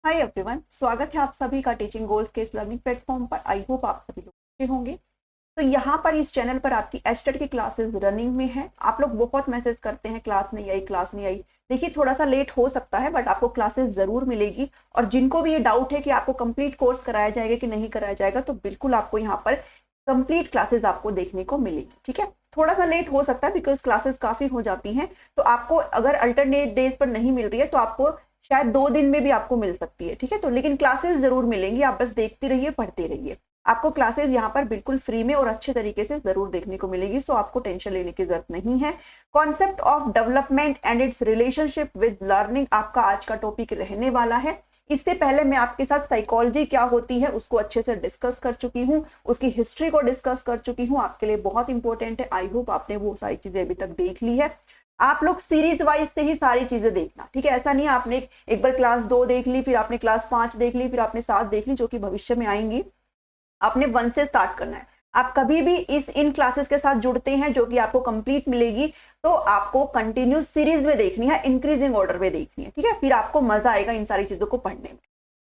Hi everyone, स्वागत है आप सभी का टीचिंग गोल्स के इस लर्निंग प्लेटफॉर्म पर। आई होप आप सभी लोग अच्छे होंगे। तो यहाँ पर इस चैनल पर आपकी एचटेट की क्लासेस रनिंग में है। आप लोग बहुत मैसेज करते हैं क्लास नहीं आई, क्लास नहीं आई। देखिए, थोड़ा सा लेट हो सकता है बट आपको क्लासेस जरूर मिलेगी। और जिनको भी ये डाउट है कि आपको कंप्लीट कोर्स कराया जाएगा कि नहीं कराया जाएगा, तो बिल्कुल आपको यहाँ पर कंप्लीट क्लासेस आपको देखने को मिलेगी। ठीक है, थोड़ा सा लेट हो सकता है बिकॉज क्लासेस काफी हो जाती हैं। तो आपको अगर अल्टरनेट डेज पर नहीं मिल रही है तो आपको शायद 2 दिन में भी आपको मिल सकती है। ठीक है, तो लेकिन क्लासेस जरूर मिलेंगी, आप बस देखते रहिए, पढ़ते रहिए। आपको क्लासेस यहाँ पर बिल्कुल फ्री में और अच्छे तरीके से जरूर देखने को मिलेगी, सो आपको टेंशन लेने की जरूरत नहीं है। Concept of development and it's relationship with learning आपका आज का टॉपिक रहने वाला है। इससे पहले मैं आपके साथ साइकोलॉजी क्या होती है उसको अच्छे से डिस्कस कर चुकी हूँ, उसकी हिस्ट्री को डिस्कस कर चुकी हूँ। आपके लिए बहुत इंपॉर्टेंट है। आई होप आपने वो सारी चीजें अभी तक देख ली है। आप लोग सीरीज वाइज से ही सारी चीजें देखना, ठीक है। ऐसा नहीं आपने एक बार क्लास 2 देख ली, फिर आपने क्लास 5 देख ली, फिर आपने 7 देख ली, जो कि भविष्य में आएंगी। आपने 1 से स्टार्ट करना है। आप कभी भी इन क्लासेस के साथ जुड़ते हैं जो कि आपको कंप्लीट मिलेगी, तो आपको कंटिन्यूस सीरीज में देखनी है, इंक्रीजिंग ऑर्डर में देखनी है। ठीक है, फिर आपको मजा आएगा इन सारी चीजों को पढ़ने में।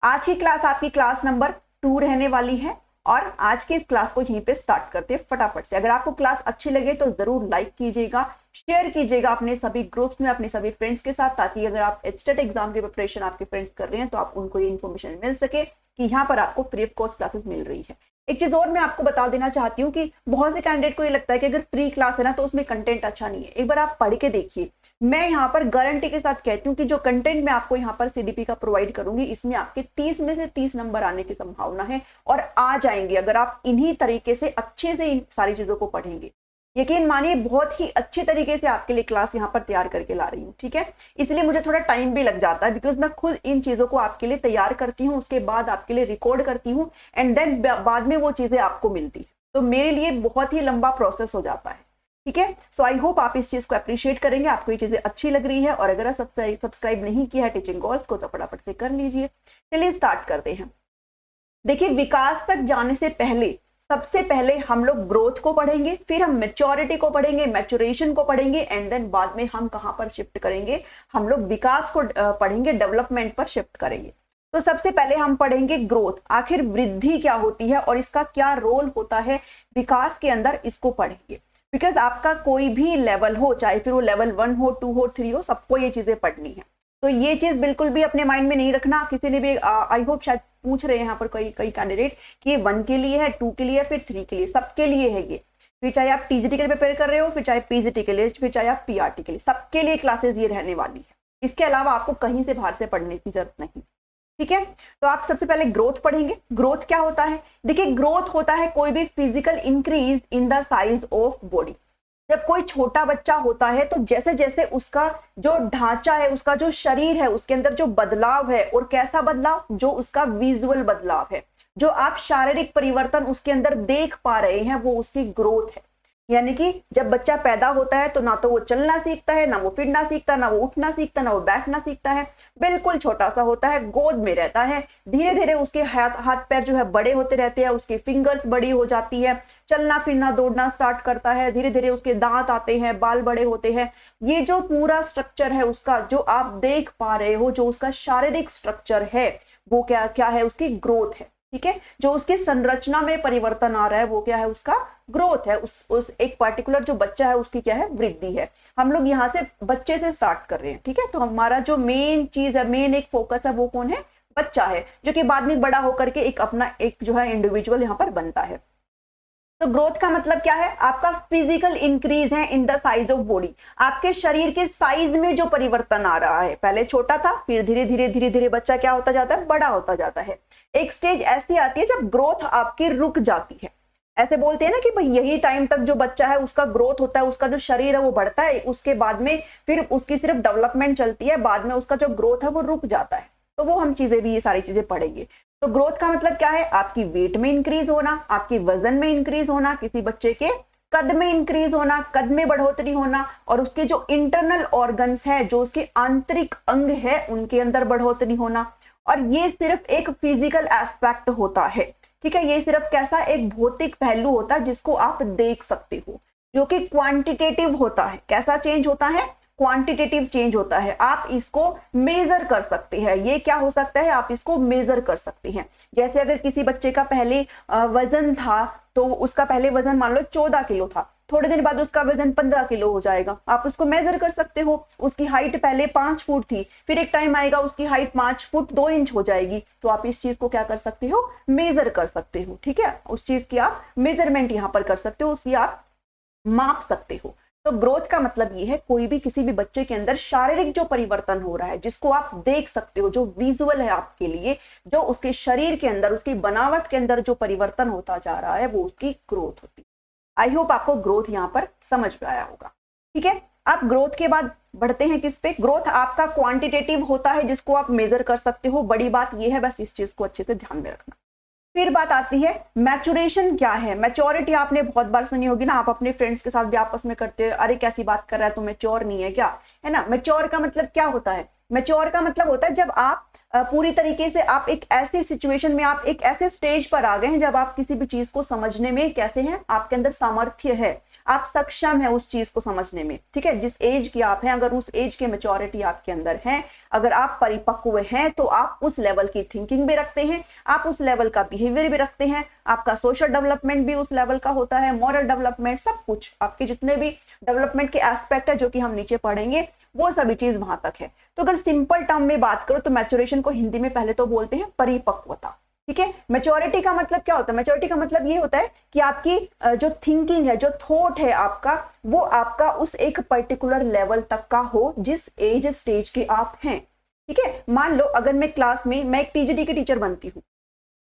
आज की क्लास आपकी क्लास नंबर 2 रहने वाली है और आज की इस क्लास को यहीं पे स्टार्ट करते हैं फटाफट से। अगर आपको क्लास अच्छी लगे तो जरूर लाइक कीजिएगा, शेयर कीजिएगा अपने सभी ग्रुप्स में, अपने सभी फ्रेंड्स के साथ, ताकि अगर आप एचटेट एग्जाम की प्रिपरेशन आपके फ्रेंड्स कर रहे हैं तो आप उनको ये इन्फॉर्मेशन मिल सके कि यहाँ पर आपको फ्री ऑफ कॉस्ट क्लासेस मिल रही है। एक चीज और मैं आपको बता देना चाहती हूँ कि बहुत से कैंडिडेट को ये लगता है कि अगर फ्री क्लास है ना तो उसमें कंटेंट अच्छा नहीं है। एक बार आप पढ़ के देखिए। मैं यहाँ पर गारंटी के साथ कहती हूँ कि जो कंटेंट मैं आपको यहाँ पर सीडीपी का प्रोवाइड करूंगी, इसमें आपके 30 में से 30 नंबर आने की संभावना है और आ जाएंगे अगर आप इन्हीं तरीके से अच्छे से इन सारी चीजों को पढ़ेंगे। यकीन मानिए, बहुत ही अच्छे तरीके से आपके लिए क्लास यहाँ पर तैयार करके ला रही हूँ। ठीक है, इसलिए मुझे थोड़ा टाइम भी लग जाता है बिकॉज मैं खुद इन चीजों को आपके लिए तैयार करती हूँ, उसके बाद आपके लिए रिकॉर्ड करती हूँ एंड देन बाद में वो चीजें आपको मिलती है। तो मेरे लिए बहुत ही लंबा प्रोसेस हो जाता है। ठीक है, सो आई होप आप इस चीज को अप्रिशिएट करेंगे, आपको ये चीजें अच्छी लग रही है। और अगर सब्सक्राइब नहीं किया है टीचिंग गोल्स को तो फटाफट से कर लीजिए। चलिए स्टार्ट करते हैं। देखिए, विकास तक जाने से पहले सबसे पहले हम लोग ग्रोथ को पढ़ेंगे, फिर हम मैच्योरिटी को पढ़ेंगे, मैच्योरेशन को पढ़ेंगे एंड देन बाद में हम कहां पर शिफ्ट करेंगे, हम लोग विकास को पढ़ेंगे, डेवलपमेंट पर शिफ्ट करेंगे। तो सबसे पहले हम पढ़ेंगे ग्रोथ, आखिर वृद्धि क्या होती है और इसका क्या रोल होता है विकास के अंदर, इसको पढ़ेंगे। बिकॉज आपका कोई भी लेवल हो, चाहे फिर वो लेवल 1 हो, 2 हो, 3 हो, सबको ये चीजें पढ़नी है। तो ये चीज बिल्कुल भी अपने माइंड में नहीं रखना। किसी ने भी आई होप शायद पूछ रहे हैं यहाँ पर कई कैंडिडेट कि ये 1 के लिए है, 2 के लिए, फिर 3 के लिए, सबके लिए है ये। फिर चाहे आप टीजीटी के लिए प्रिपेयर कर रहे हो, फिर चाहे पीजीटी के लिए, फिर चाहे आप पीआरटी के लिए, सबके लिए क्लासेस ये रहने वाली है। इसके अलावा आपको कहीं से बाहर से पढ़ने की जरूरत नहीं। ठीक है, तो आप सबसे पहले ग्रोथ पढ़ेंगे। ग्रोथ क्या होता है? देखिए, ग्रोथ होता है कोई भी physical increase in the size of body. जब कोई छोटा बच्चा होता है तो जैसे जैसे उसका जो ढांचा है, उसका जो शरीर है, उसके अंदर जो बदलाव है, और कैसा बदलाव, जो उसका विजुअल बदलाव है, जो आप शारीरिक परिवर्तन उसके अंदर देख पा रहे हैं, वो उसकी ग्रोथ है। यानी कि जब बच्चा पैदा होता है तो ना तो वो चलना सीखता है, ना वो फिरना सीखता, ना वो उठना सीखता, ना वो बैठना सीखता है। बिल्कुल छोटा सा होता है, गोद में रहता है। धीरे धीरे उसके हाथ पैर जो है बड़े होते रहते हैं, उसकी फिंगर्स बड़ी हो जाती है, चलना फिरना दौड़ना स्टार्ट करता है। धीरे धीरे उसके दांत आते हैं, बाल बड़े होते हैं। ये जो पूरा स्ट्रक्चर है उसका, जो आप देख पा रहे हो, जो उसका शारीरिक स्ट्रक्चर है, वो क्या क्या है? उसकी ग्रोथ है। ठीक है, जो उसकी संरचना में परिवर्तन आ रहा है वो क्या है? उसका ग्रोथ है। उस एक पर्टिकुलर जो बच्चा है उसकी क्या है? वृद्धि है। हम लोग यहाँ से बच्चे से स्टार्ट कर रहे हैं। ठीक है, तो हमारा जो मेन चीज है, मेन एक फोकस है, वो कौन है? बच्चा है, जो कि बाद में बड़ा होकर के एक अपना एक जो है इंडिविजुअल यहाँ पर बनता है। तो ग्रोथ का मतलब क्या है? आपका फिजिकल इंक्रीज है in the size of body. आपके शरीर के साइज में जो परिवर्तन आ रहा है, पहले छोटा था, फिर धीरे धीरे बच्चा क्या होता जाता है? बड़ा होता जाता है। एक स्टेज ऐसी आती है जब ग्रोथ आपकी रुक जाती है। ऐसे बोलते हैं ना कि भाई यही टाइम तक जो बच्चा है उसका ग्रोथ होता है, उसका जो शरीर है वो बढ़ता है, उसके बाद में फिर उसकी सिर्फ डेवलपमेंट चलती है, बाद में उसका जो ग्रोथ है वो रुक जाता है। तो वो हम चीजें भी, ये सारी चीजें पढ़ेंगे। तो ग्रोथ का मतलब क्या है? आपकी वेट में इंक्रीज होना, आपके वजन में इंक्रीज होना, किसी बच्चे के कद में इंक्रीज होना, कद में बढ़ोतरी होना, और उसके जो इंटरनल ऑर्गन्स है, जो उसके आंतरिक अंग है, उनके अंदर बढ़ोतरी होना। और ये सिर्फ एक फिजिकल एस्पेक्ट होता है। ठीक है, ये सिर्फ कैसा? एक भौतिक पहलू होता है जिसको आप देख सकते हो, जो कि क्वांटिटेटिव होता है। कैसा चेंज होता है? क्वांटिटेटिव चेंज होता है, आप इसको मेजर कर सकते हैं। ये क्या हो सकता है, आप इसको मेजर कर सकते हैं। जैसे अगर किसी बच्चे का पहले वजन था, तो उसका पहले वजन मान लो 14 किलो था, थोड़े दिन बाद उसका वजन 15 किलो हो जाएगा, आप उसको मेजर कर सकते हो। उसकी हाइट पहले 5 फुट थी, फिर एक टाइम आएगा उसकी हाइट 5 फुट 2 इंच हो जाएगी, तो आप इस चीज को क्या कर सकते हो, मेजर कर सकते हो। ठीक है, उस चीज की आप मेजरमेंट यहाँ पर कर सकते हो, उसकी आप माप सकते हो। तो ग्रोथ का मतलब ये है कोई भी किसी भी बच्चे के अंदर शारीरिक जो परिवर्तन हो रहा है, जिसको आप देख सकते हो, जो विजुअल है आपके लिए, जो उसके शरीर के अंदर, उसकी बनावट के अंदर जो परिवर्तन होता जा रहा है, वो उसकी ग्रोथ होती है। आई होप आपको ग्रोथ यहाँ पर समझ में आया होगा। ठीक है, आप ग्रोथ के बाद बढ़ते हैं किस पे, ग्रोथ आपका क्वांटिटेटिव होता है, जिसको आप मेजर कर सकते हो। बड़ी बात ये है, बस इस चीज को अच्छे से ध्यान में रखना। फिर बात आती है मैच्योरेशन क्या है। मैच्योरिटी आपने बहुत बार सुनी होगी ना, आप अपने फ्रेंड्स के साथ भी आपस में करते हो, अरे कैसी बात कर रहा है, तो मैच्योर नहीं है क्या, है ना। मैच्योर का मतलब क्या होता है, मैच्योर का मतलब होता है जब आप पूरी तरीके से आप एक ऐसी सिचुएशन में, आप एक ऐसे स्टेज पर आ गए हैं जब आप किसी भी चीज को समझने में कैसे हैं, आपके अंदर सामर्थ्य है, आप सक्षम है उस चीज को समझने में। ठीक है, जिस एज की आप हैं, अगर उस एज की मैच्योरिटी आपके अंदर है, अगर आप परिपक्व हैं, तो आप उस लेवल की थिंकिंग भी रखते हैं, आप उस लेवल का बिहेवियर भी रखते हैं, आपका सोशल डेवलपमेंट भी उस लेवल का होता है, मॉरल डेवलपमेंट, सब कुछ आपके जितने भी डेवलपमेंट के एस्पेक्ट है जो कि हम नीचे पढ़ेंगे, वो सभी चीज वहां तक है। तो अगर सिंपल टर्म में बात करो तो मैच्योरेशन को हिंदी में पहले तो बोलते हैं परिपक्वता। ठीक है, मैच्योरिटी का मतलब क्या होता है, मैच्योरिटी का मतलब ये होता है कि आपकी जो थिंकिंग है, जो थॉट है आपका, वो आपका उस एक पर्टिकुलर लेवल तक का हो जिस एज स्टेज के आप हैं। ठीक है, मान लो अगर मैं क्लास में, मैं एक पीजीटी की टीचर बनती हूँ,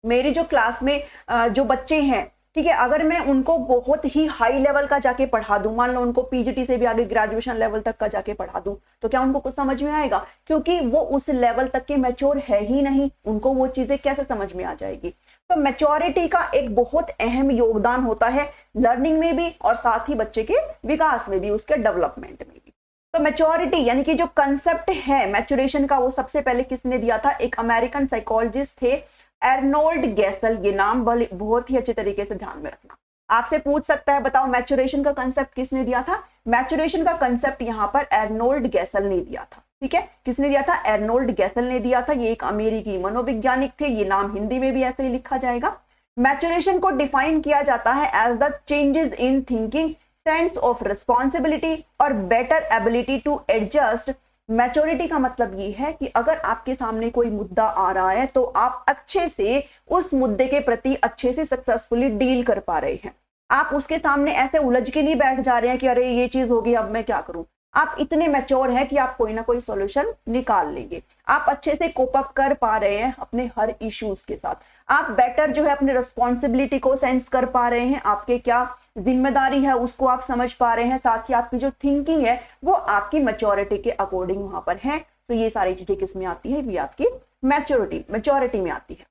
मेरी जो क्लास में जो बच्चे हैं, ठीक है, अगर मैं उनको बहुत ही हाई लेवल का जाके पढ़ा दूं, मान लो उनको पीजीटी से भी आगे ग्रेजुएशन लेवल तक का जाके पढ़ा दूं, तो क्या उनको कुछ समझ में आएगा, क्योंकि वो उस लेवल तक के मैच्योर है ही नहीं, उनको वो चीजें कैसे समझ में आ जाएगी। तो मैच्योरिटी का एक बहुत अहम योगदान होता है लर्निंग में भी, और साथ ही बच्चे के विकास में भी, उसके डेवलपमेंट में भी। तो मैच्योरिटी यानी कि जो कंसेप्ट है मैच्योरेशन का, वो सबसे पहले किसने दिया था, एक अमेरिकन साइकोलॉजिस्ट थे, एर्नोल्ड गेसल। ये नाम बहुत ही अच्छे तरीके से ध्यान में रखना। आपसे पूछ सकता है बताओ मैच्योरेशन का कंसेप्ट किसने दिया था, मैच्योरेशन का कंसेप्ट यहाँ पर एर्नोल्ड गेसल ने दिया था। ठीक है, किसने दिया था, एर्नोल्ड गेसल ने दिया था। ये एक अमेरिकी मनोवैज्ञानिक थे, ये नाम हिंदी में भी ऐसे ही लिखा जाएगा। मैच्योरेशन को डिफाइन किया जाता है as the changes in thinking, sense of responsibility और better ability to adjust. Maturity का मतलब ये है कि अगर आपके सामने कोई मुद्दा आ रहा है, तो आप अच्छे से उस मुद्दे के प्रति अच्छे से सक्सेसफुली डील कर पा रहे हैं। आप उसके सामने ऐसे उलझ के नहीं बैठ जा रहे हैं कि अरे ये चीज होगी अब मैं क्या करूं। आप इतने मैच्योर हैं कि आप कोई ना कोई सॉल्यूशन निकाल लेंगे। आप अच्छे से कोप अप कर पा रहे हैं अपने हर इश्यूज के साथ। आप बेटर जो है अपने रिस्पॉन्सिबिलिटी को सेंस कर पा रहे हैं, आपके क्या जिम्मेदारी है उसको आप समझ पा रहे हैं। साथ ही आपकी जो थिंकिंग है वो आपकी मैच्योरिटी के अकॉर्डिंग वहां पर है। तो ये सारी चीजें किस में आती है, ये आपकी मैच्योरिटी में आती है।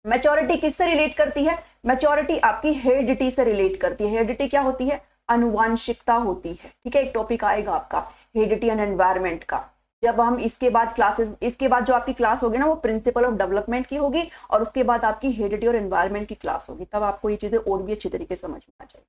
मैच्योरिटी किससे रिलेट करती है, मैच्योरिटी आपकी हेरिडिटी से रिलेट करती है। हेरिडिटी क्या होती है, अनुवांशिकता होती है। ठीक है, एक टॉपिक आएगा आपका हेरिडिटी एंड एनवायरनमेंट का, जब हम इसके बाद क्लासेस, इसके बाद जो आपकी क्लास होगी ना वो प्रिंसिपल ऑफ डेवलपमेंट की होगी, और उसके बाद आपकी हेरिडिटी और एनवायरनमेंट की क्लास होगी, तब आपको ये चीजें और भी अच्छी तरीके से समझ में आ जाएगी।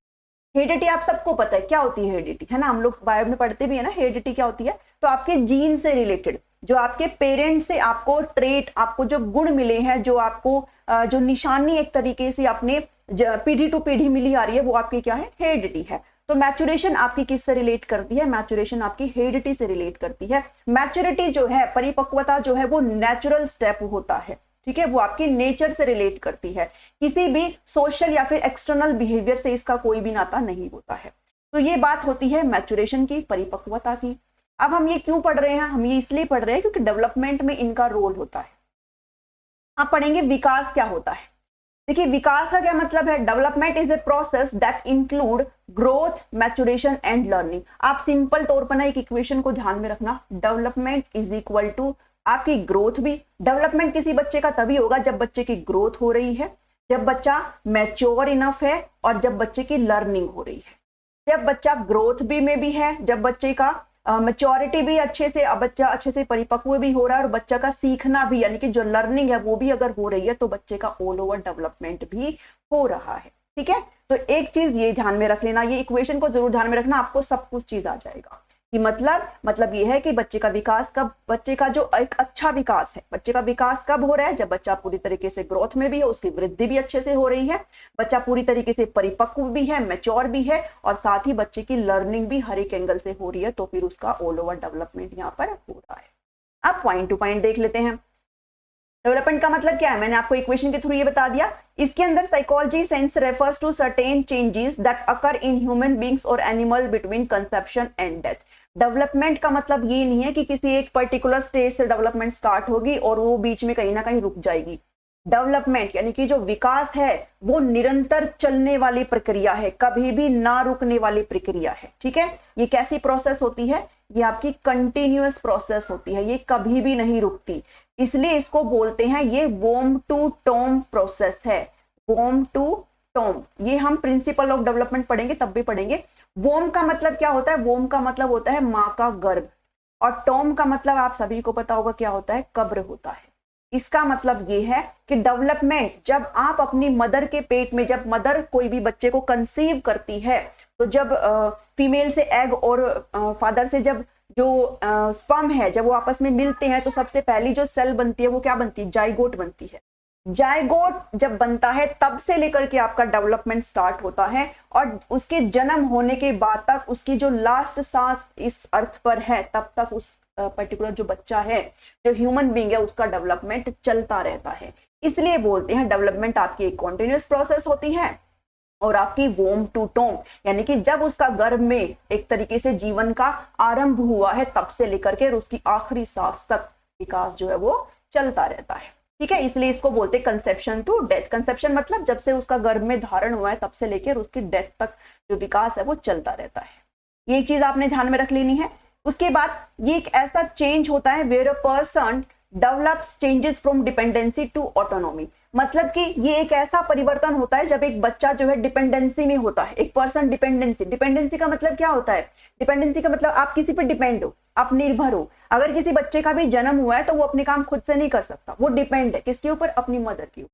हेरिडिटी आप सबको पता है क्या होती है, हेरिडिटी है ना, हम लोग बायो में पढ़ते भी है ना। हेरिडिटी क्या होती है, तो आपके जीन से रिलेटेड, जो आपके पेरेंट्स से आपको ट्रेट, आपको जो गुण मिले हैं, जो आपको जो निशानी एक तरीके से अपने पीढ़ी टू पीढ़ी मिली आ रही है, वो आपकी क्या है, हेरिडिटी है। तो मैच्योरेशन आपकी किससे रिलेट करती है, मैच्योरेशन आपकी हेरिडिटी से रिलेट करती है। मैच्योरिटी जो है, परिपक्वता जो है, वो नेचुरल स्टेप होता है। ठीक है, वो आपकी नेचर से रिलेट करती है, किसी भी सोशल या फिर एक्सटर्नल बिहेवियर से इसका कोई भी नाता नहीं होता है। तो ये बात होती है मैच्योरेशन की, परिपक्वता की। अब हम ये क्यों पढ़ रहे हैं, हम ये इसलिए पढ़ रहे हैं क्योंकि डेवलपमेंट में इनका रोल होता है। आप पढ़ेंगे विकास क्या होता है। देखिए विकास का क्या मतलब है, development is a process that include growth, maturation and learning. आप सिंपल तौर पर ना एक इक्वेशन को ध्यान में रखना, डेवलपमेंट इज इक्वल टू आपकी ग्रोथ भी। डेवलपमेंट किसी बच्चे का तभी होगा जब बच्चे की ग्रोथ हो रही है, जब बच्चा मैच्योर इनफ है, और जब बच्चे की लर्निंग हो रही है। जब बच्चा ग्रोथ भी में भी है, जब बच्चे का मैच्योरिटी भी अच्छे से, बच्चा अच्छे से परिपक्व भी हो रहा है, और बच्चा का सीखना भी यानी कि जो लर्निंग है वो भी अगर हो रही है, तो बच्चे का ऑल ओवर डेवलपमेंट भी हो रहा है। ठीक है, तो एक चीज ये ध्यान में रख लेना, ये इक्वेशन को जरूर ध्यान में रखना, आपको सब कुछ चीज आ जाएगा। कि मतलब ये है कि बच्चे का विकास कब, बच्चे का जो एक अच्छा विकास है, बच्चे का विकास कब हो रहा है, जब बच्चा पूरी तरीके से ग्रोथ में भी है, उसकी वृद्धि भी अच्छे से हो रही है, बच्चा पूरी तरीके से परिपक्व भी है, मैच्योर भी है, और साथ ही बच्चे की लर्निंग भी हर एक एंगल से हो रही है, तो फिर उसका ऑल ओवर डेवलपमेंट यहाँ पर हो रहा है। अब पॉइंट टू पॉइंट देख लेते हैं। डेवलपमेंट का मतलब क्या है, मैंने आपको इक्वेशन के थ्रू ये बता दिया। इसके अंदर psychology sense refers to certain changes that occur in human beings और animal between conception and death. Development का मतलब ये नहीं है कि किसी एक पर्टिकुलर स्टेज से डेवलपमेंट स्टार्ट होगी और वो बीच में कहीं ना कहीं रुक जाएगी। डेवलपमेंट यानी कि जो विकास है वो निरंतर चलने वाली प्रक्रिया है, कभी भी ना रुकने वाली प्रक्रिया है। ठीक है, ये कैसी प्रोसेस होती है, ये आपकी कंटिन्यूअस प्रोसेस होती है, ये कभी भी नहीं रुकती, इसलिए इसको बोलते हैं ये वॉर्म टू टॉम प्रोसेस है। वॉर्म टू टॉम, ये हम प्रिंसिपल ऑफ डेवलपमेंट पढ़ेंगे तब भी पढ़ेंगे। वॉर्म का मतलब क्या होता है, वॉर्म का मतलब होता है माँ का गर्भ, और टॉम का मतलब आप सभी को पता होगा क्या होता है, कब्र होता है। इसका मतलब ये है कि डेवलपमेंट, जब आप अपनी मदर के पेट में, जब मदर कोई भी बच्चे को कंसीव करती है, तो जब फीमेल से एग और फादर से जब जो स्पर्म है जब वो आपस में मिलते हैं, तो सबसे पहली जो सेल बनती है वो क्या बनती है, जाइगोट बनती है। जाइगोट जब बनता है तब से लेकर के आपका डेवलपमेंट स्टार्ट होता है, और उसके जन्म होने के बाद तक उसकी जो लास्ट सांस इस अर्थ पर है, तब तक उस पर्टिकुलर जो बच्चा है, जो ह्यूमन बीइंग है, उसका डेवलपमेंट चलता रहता है। इसलिए बोलते हैं डेवलपमेंट आपकी एक कॉन्टिन्यूअस प्रोसेस होती है, और आपकी वोम टू टोम यानी कि जब उसका गर्भ में एक तरीके से जीवन का आरंभ हुआ है, तब से लेकर के उसकी आखिरी सांस तक विकास जो है वो चलता रहता है। ठीक है, इसलिए इसको बोलते हैं कंसेप्शन टू डेथ। कंसेप्शन मतलब जब से उसका गर्भ में धारण हुआ है तब से लेकर उसकी डेथ तक जो विकास है वो चलता रहता है। ये चीज आपने ध्यान में रख लेनी है। उसके बाद ये एक ऐसा चेंज होता है where a person develops changes from dependency to autonomy. मतलब कि ये एक ऐसा परिवर्तन होता है जब एक बच्चा जो है डिपेंडेंसी में होता है, एक पर्सन डिपेंडेंसी का मतलब क्या होता है, डिपेंडेंसी का मतलब आप किसी पर डिपेंड हो, आप निर्भर हो। अगर किसी बच्चे का भी जन्म हुआ है तो वो अपने काम खुद से नहीं कर सकता, वो डिपेंड है किसके ऊपर, अपनी मदर के ऊपर।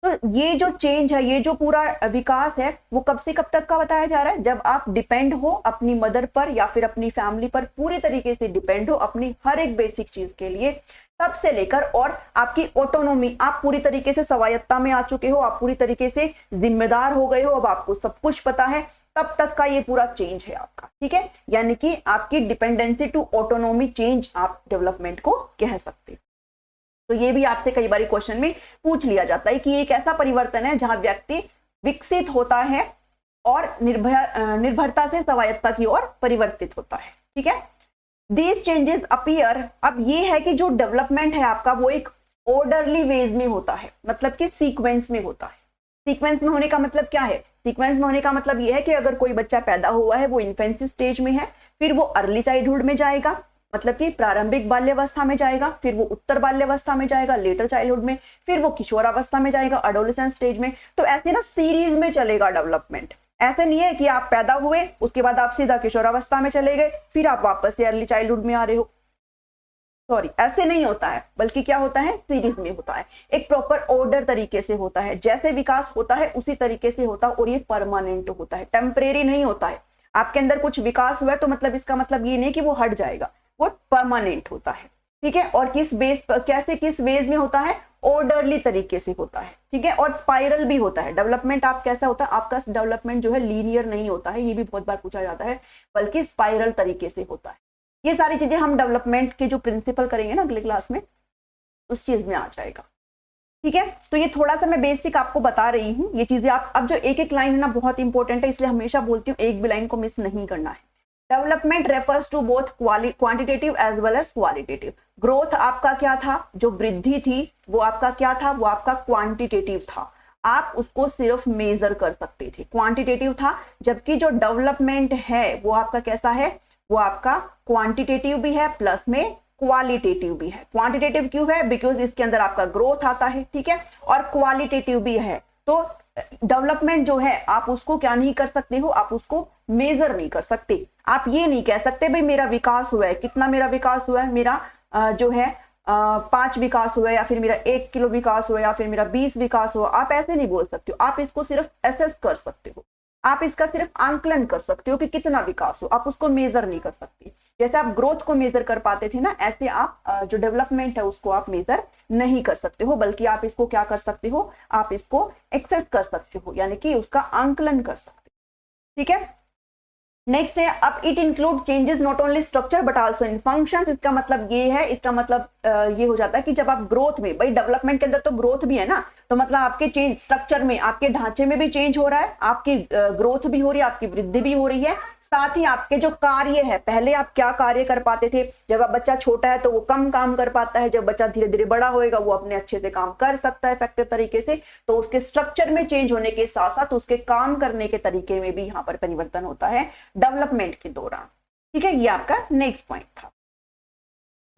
तो ये जो चेंज है, ये जो पूरा विकास है, वो कब से कब तक का बताया जा रहा है, जब आप डिपेंड हो अपनी मदर पर या फिर अपनी फैमिली पर, पूरी तरीके से डिपेंड हो अपनी हर एक बेसिक चीज के लिए, तब से लेकर और आपकी ऑटोनॉमी, आप पूरी तरीके से स्वायत्ता में आ चुके हो, आप पूरी तरीके से जिम्मेदार हो गए हो, अब आपको सब कुछ पता है, तब तक का ये पूरा चेंज है आपका। ठीक है, यानी कि आपकी डिपेंडेंसी टू ऑटोनॉमी चेंज आप डेवलपमेंट को कह सकते हो। तो ये भी आपसे कई बार क्वेश्चन में पूछ लिया जाता है कि एक ऐसा परिवर्तन है जहां व्यक्ति विकसित होता है और निर्भरता से स्वायत्ता की ओर परिवर्तित होता है। ठीक है, दीज चेंजेस अपीयर, अब ये है कि जो डेवलपमेंट है आपका वो एक ऑर्डरली वेज में होता है, मतलब कि सीक्वेंस में होता है। सीक्वेंस में होने का मतलब क्या है, सीक्वेंस में होने का मतलब ये है कि अगर कोई बच्चा पैदा हुआ है वो इन्फेंसी स्टेज में है, फिर वो अर्ली चाइल्डहुड में जाएगा, मतलब कि प्रारंभिक बाल्यावस्था में जाएगा, फिर वो उत्तर बाल्यावस्था में जाएगा, लेटर चाइल्डहुड में, फिर वो किशोरावस्था में जाएगा, एडोलेसेंस स्टेज में। तो ऐसे ना सीरीज में चलेगा डेवलपमेंट। ऐसे नहीं है कि आप पैदा हुए उसके बाद आप सीधा किशोरावस्था में चले गए फिर आप वापस से अर्ली चाइल्डहुड में आ रहे हो, सॉरी, ऐसे नहीं होता है, बल्कि क्या होता है, सीरीज में होता है, एक प्रॉपर ऑर्डर तरीके से होता है। जैसे विकास होता है उसी तरीके से होता है, और ये परमानेंट होता है, टेम्परेरी नहीं होता है। आपके अंदर कुछ विकास हुआ है तो मतलब इसका मतलब ये नहीं कि वो हट जाएगा, वो परमानेंट होता है। ठीक है, और किस बेस पर, कैसे, किस बेस में होता है, ऑर्डरली तरीके से होता है। ठीक है, और स्पाइरल भी होता है डेवलपमेंट। आप कैसा होता है, आपका डेवलपमेंट जो है लीनियर नहीं होता है, ये भी बहुत बार पूछा जाता है, बल्कि स्पाइरल तरीके से होता है। ये सारी चीजें हम डेवलपमेंट के जो प्रिंसिपल करेंगे ना अगले क्लास में, उस चीज में आ जाएगा। ठीक है, तो ये थोड़ा सा मैं बेसिक आपको बता रही हूँ, ये चीजें आप, अब जो एक एक लाइन है ना बहुत इंपॉर्टेंट है, इसलिए हमेशा बोलती हूँ एक भी लाइन को मिस नहीं करना है। Development refers to both quantitative as well as qualitative. Growth आपका क्या था, जो वृद्धि थी वो आपका क्या था, वो आपका क्वांटिटेटिव था, आप उसको सिर्फ मेजर कर सकते थे, क्वांटिटेटिव था। जबकि जो डेवलपमेंट है वो आपका कैसा है, वो आपका क्वांटिटेटिव भी है प्लस में क्वालिटेटिव भी है। क्वांटिटेटिव क्यों है, बिकॉज इसके अंदर आपका ग्रोथ आता है। ठीक है, और क्वालिटेटिव भी है। तो डेवलपमेंट जो है आप उसको क्या नहीं कर सकते हो, आप उसको मेजर नहीं कर सकते। आप ये नहीं कह सकते भाई मेरा विकास हुआ है, कितना मेरा विकास हुआ है, मेरा जो है 5 विकास हुआ है, या फिर मेरा 1 किलो विकास हुआ, या फिर मेरा 20 विकास हुआ। आप ऐसे नहीं बोल सकते हो, आप इसको सिर्फ एसेस कर सकते हो। आप इसका सिर्फ आंकलन कर सकते हो कि कितना विकास हो, आप उसको मेजर नहीं कर सकते। जैसे आप ग्रोथ को मेजर कर पाते थे ना, ऐसे आप जो डेवलपमेंट है उसको आप मेजर नहीं कर सकते हो, बल्कि आप इसको क्या कर सकते हो, आप इसको एक्सेस कर सकते हो, यानी कि उसका आंकलन कर सकते हो। ठीक है, नेक्स्ट है, अब it include changes not only structure but also in functions. इसका मतलब ये है, इसका मतलब ये हो जाता है कि जब आप ग्रोथ में, भाई डेवलपमेंट के अंदर तो ग्रोथ भी है ना, तो मतलब आपके चेंज स्ट्रक्चर में, आपके ढांचे में भी चेंज हो रहा है, आपकी ग्रोथ भी हो रही है, आपकी वृद्धि भी हो रही है, साथ ही आपके जो कार्य है, पहले आप क्या कार्य कर पाते थे, जब आप बच्चा छोटा है तो वो कम काम कर पाता है, जब बच्चा धीरे धीरे बड़ा होएगा वो अपने अच्छे से काम कर सकता है इफेक्टिव तरीके से, तो उसके स्ट्रक्चर में चेंज होने के साथ साथ उसके काम करने के तरीके में भी यहाँ पर परिवर्तन होता है डेवलपमेंट के दौरान। ठीक है, ये आपका नेक्स्ट पॉइंट था।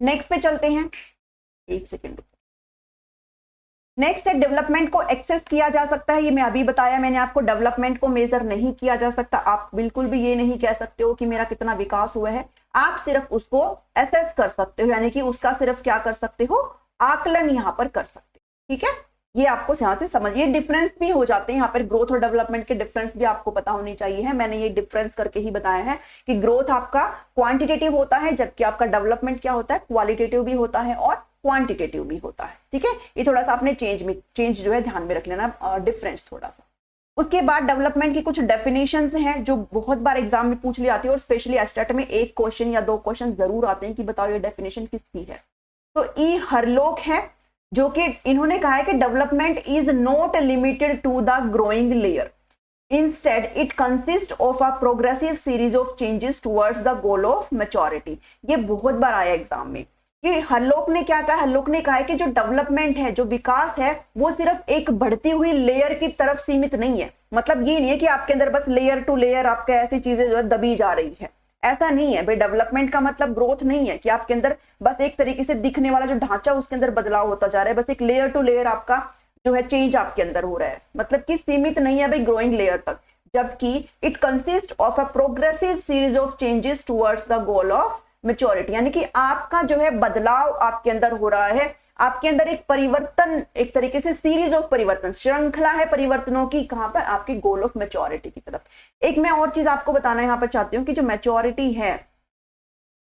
नेक्स्ट पे चलते हैं, एक सेकेंड। नेक्स्ट है, डेवलपमेंट को एक्सेस किया जा सकता है। ये मैं अभी बताया मैंने आपको, डेवलपमेंट को मेजर नहीं किया जा सकता। आप बिल्कुल भी ये नहीं कह सकते हो कि मेरा कितना विकास हुआ है, आप सिर्फ उसको एसेस कर सकते हो, यानी कि उसका सिर्फ क्या कर सकते हो, आकलन यहाँ पर कर सकते हो। ठीक है, ये आपको यहाँ से समझिए, डिफरेंस भी हो जाते हैं यहाँ पर, ग्रोथ और डेवलपमेंट के डिफरेंस भी आपको पता होनी चाहिए है। मैंने ये डिफरेंस करके ही बताया है कि ग्रोथ आपका क्वांटिटेटिव होता है, जबकि आपका डेवलपमेंट क्या होता है, क्वालिटेटिव भी होता है और क्वांटिटेटिव भी होता है। ठीक है, ये थोड़ा सा आपने चेंज जो है ध्यान में रख लेना, डिफरेंस थोड़ा सा। उसके बाद डेवलपमेंट की कुछ डेफिनेशंस हैं जो बहुत बार एग्जाम में पूछ ली आती है, और स्पेशली एस्टेट में एक क्वेश्चन या दो क्वेश्चन जरूर आते हैं कि बताओ ये डेफिनेशन किसकी है। तो ई हरलोक है, जो कि इन्होंने कहा है कि development is not limited to the growing layer, instead it consist of a progressive series of changes towards the goal of maturity. ये बहुत बार आया एग्जाम में कि हरलोक ने क्या कहा, हरलोक ने कहा है कि जो डेवलपमेंट है, जो विकास है, वो सिर्फ एक बढ़ती हुई लेयर की तरफ सीमित नहीं है। मतलब ये नहीं है कि आपके अंदर बस लेयर टू लेयर आपके ऐसी चीजें जो है दबी जा रही है, ऐसा नहीं है भाई। डेवलपमेंट का मतलब ग्रोथ नहीं है कि आपके अंदर बस एक तरीके से दिखने वाला जो ढांचा उसके अंदर बदलाव होता जा रहा है, बस एक लेयर टू लेयर आपका जो है चेंज आपके अंदर हो रहा है, मतलब कि सीमित नहीं है भाई ग्रोइंग लेयर तक, जबकि it consist of a progressive series of changes towards the goal of maturity, यानी कि आपका जो है बदलाव आपके अंदर हो रहा है, आपके अंदर एक परिवर्तन, एक तरीके से सीरीज ऑफ परिवर्तन, श्रृंखला है परिवर्तनों की, कहां पर, आपके गोल ऑफ मैच्योरिटी की तरफ। एक मैं और चीज आपको बताना यहाँ पर चाहती हूँ कि जो मैच्योरिटी है,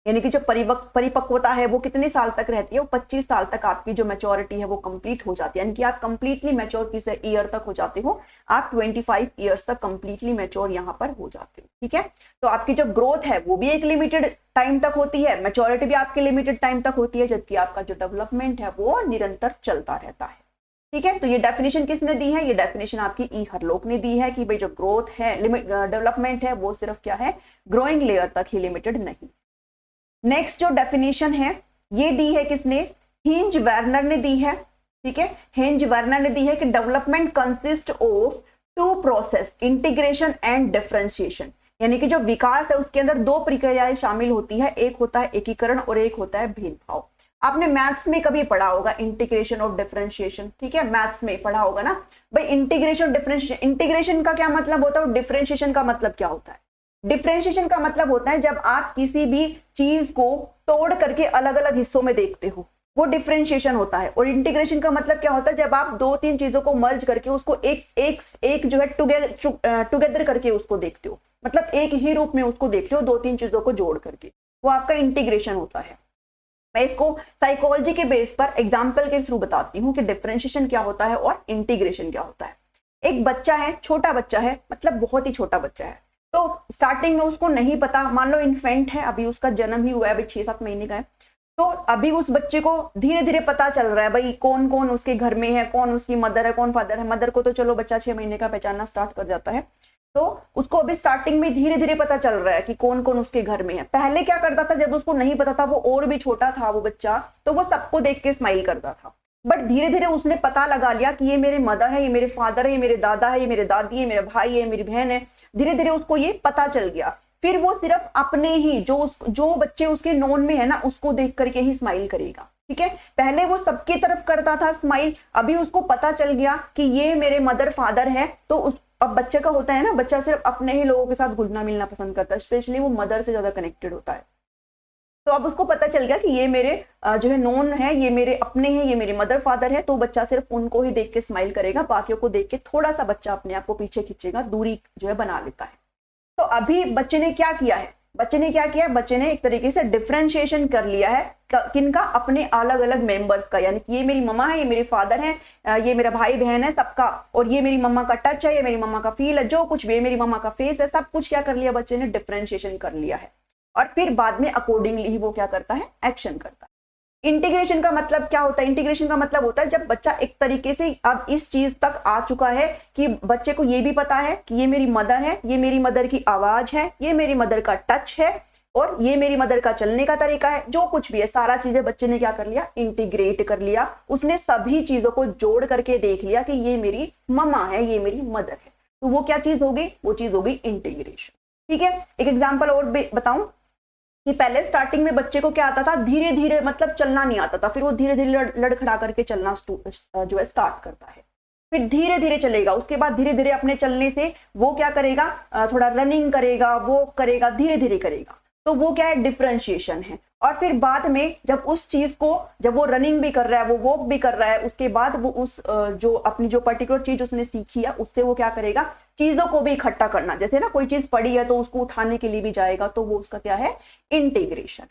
यानी कि जो परिपक्वता है, वो कितने साल तक रहती है, वो 25 साल तक आपकी जो मैच्योरिटी है वो कंप्लीट हो जाती है, यानी कि आप कंप्लीटली मैच्योर किस ईयर तक हो जाते हो, आप 25 ईयर्स तक कंप्लीटली मैच्योर यहाँ पर हो जाते हो। ठीक है, तो आपकी जो ग्रोथ है वो भी एक लिमिटेड टाइम तक होती है, मैच्योरिटी भी आपकी लिमिटेड टाइम तक होती है, जबकि आपका जो डेवलपमेंट है वो निरंतर चलता रहता है। ठीक है, तो ये डेफिनेशन किसने दी है, ये डेफिनेशन आपकी ई हरलोक ने दी है कि भाई जो ग्रोथ है, डेवलपमेंट है, वो सिर्फ क्या है, ग्रोइंग लेयर तक ही लिमिटेड नहीं। नेक्स्ट जो डेफिनेशन है ये दी है किसने, हिंज वर्नर ने दी है। ठीक है, हिंज वर्नर ने दी है कि development consist of two process, integration and differentiation, यानी कि जो विकास है उसके अंदर दो प्रक्रियाएं शामिल होती है, एक होता है एकीकरण और एक होता है भेदभाव। आपने मैथ्स में कभी पढ़ा होगा इंटीग्रेशन और डिफरेंशिएशन, ठीक है, मैथ्स में पढ़ा होगा ना भाई, इंटीग्रेशन डिफरेंशिएशन। इंटीग्रेशन का क्या मतलब होता है और डिफरेंशिएशन का मतलब क्या होता है। डिफरेंशिएशन का मतलब होता है जब आप किसी भी चीज को तोड़ करके अलग अलग हिस्सों में देखते हो, वो डिफरेंशिएशन होता है। और इंटीग्रेशन का मतलब क्या होता है, जब आप दो तीन चीजों को मर्ज करके उसको एक जो है टुगेदर करके उसको देखते हो, मतलब एक ही रूप में उसको देखते हो, दो तीन चीजों को जोड़ करके, वो आपका इंटीग्रेशन होता है। मैं इसको साइकोलॉजी के बेस पर एग्जाम्पल के थ्रू बताती हूँ कि डिफरेंशिएशन क्या होता है और इंटीग्रेशन क्या होता है। एक बच्चा है, छोटा बच्चा है, मतलब बहुत ही छोटा बच्चा है, तो स्टार्टिंग में उसको नहीं पता, मान लो इन्फेंट है, अभी उसका जन्म ही हुआ है, अभी 6-7 महीने का है, तो अभी उस बच्चे को धीरे धीरे पता चल रहा है भाई कौन कौन उसके घर में है, कौन उसकी मदर है, कौन फादर है। मदर को तो चलो बच्चा 6 महीने का पहचानना स्टार्ट कर जाता है, तो उसको अभी स्टार्टिंग में धीरे धीरे पता चल रहा है कि कौन कौन उसके घर में है। पहले क्या करता था, जब उसको नहीं पता था, वो और भी छोटा था वो बच्चा, तो वो सबको देख के स्माइल करता था, बट धीरे धीरे उसने पता लगा लिया कि ये मेरे मदर है, ये मेरे फादर है, ये मेरे दादा है, ये मेरे दादी है, मेरे भाई है, मेरी बहन है। धीरे धीरे उसको ये पता चल गया, फिर वो सिर्फ अपने ही जो बच्चे उसके नोन में है ना, उसको देख करके ही स्माइल करेगा। ठीक है, पहले वो सबकी तरफ करता था स्माइल, अभी उसको पता चल गया कि ये मेरे मदर फादर है, तो अब बच्चे का होता है ना, बच्चा सिर्फ अपने ही लोगों के साथ घुलना मिलना पसंद करता है, स्पेशली वो मदर से ज्यादा कनेक्टेड होता है। तो अब उसको पता चल गया कि ये मेरे जो है नोन है, ये मेरे अपने हैं, ये मेरे मदर फादर है, तो बच्चा सिर्फ उनको ही देख के स्माइल करेगा, बाकियों को देख के थोड़ा सा बच्चा अपने आप को पीछे खींचेगा, दूरी जो है बना लेता है। तो अभी बच्चे ने क्या किया है, बच्चे ने एक तरीके से डिफरेंशिएशन कर लिया है किनका, अपने अलग अलग मेंबर्स का, यानी कि ये मेरी मम्मा है, ये मेरे फादर है, ये मेरा भाई बहन है सबका, और ये मेरी मम्मा का टच है, ये मेरी मम्मा का फील है, जो कुछ भी मेरी मम्मा का फेस है, सब कुछ क्या कर लिया बच्चे ने, डिफरेंशिएशन कर लिया है। और फिर बाद में अकॉर्डिंगली ही वो क्या करता है, एक्शन करता है। इंटीग्रेशन का मतलब क्या होता है, इंटीग्रेशन का मतलब होता है जब बच्चा एक तरीके से अब इस चीज तक आ चुका है कि बच्चे को ये भी पता है कि ये मेरी मदर है, ये मेरी मदर की आवाज है, ये मेरी मदर का टच है, और ये मेरी मदर का चलने का तरीका है, जो कुछ भी है सारा चीजें बच्चे ने क्या कर लिया, इंटीग्रेट कर लिया। उसने सभी चीजों को जोड़ करके देख लिया कि ये मेरी मम्मा है, ये मेरी मदर है, तो वो क्या चीज हो गई, वो चीज हो गई इंटीग्रेशन। ठीक है, एक एग्जाम्पल और बताऊं कि पहले स्टार्टिंग में बच्चे को क्या आता था, धीरे धीरे मतलब चलना नहीं आता था, फिर वो धीरे धीरे लड़खड़ा करके चलना जो है स्टार्ट करता है, फिर धीरे धीरे चलेगा, उसके बाद धीरे धीरे अपने चलने से वो क्या करेगा, थोड़ा रनिंग करेगा, वॉक करेगा, धीरे धीरे करेगा, तो वो क्या है, डिफरेंशिएशन है। और फिर बाद में जब उस चीज को, जब वो रनिंग भी कर रहा है, वो वॉक भी कर रहा है, उसके बाद वो उस जो अपनी जो पर्टिकुलर चीज उसने सीखी है उससे वो क्या करेगा, चीजों को भी इकट्ठा करना, जैसे ना कोई चीज पड़ी है तो उसको उठाने के लिए भी जाएगा, तो वो उसका क्या है, इंटीग्रेशन।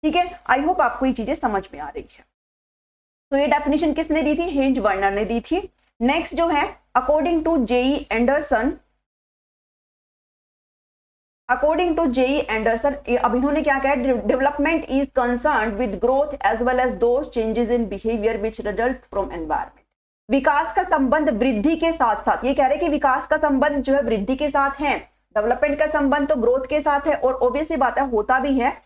ठीक है, आई होप आपको ये चीजें समझ में आ रही है। तो ये डेफिनेशन किसने दी थी, हिंज वर्नर ने दी थी। नेक्स्ट जो है, according to J E Anderson, according to J E Anderson, अब इन्होंने क्या कहा, development is concerned with growth as well as those changes in behaviour which result from environment. विकास का संबंध वृद्धि के साथ साथ, ये कह रहे कि विकास का संबंध जो है वृद्धि के साथ है, डेवलपमेंट का संबंध तो ग्रोथ के साथ है, और ऑब्वियसली बात है होता भी है,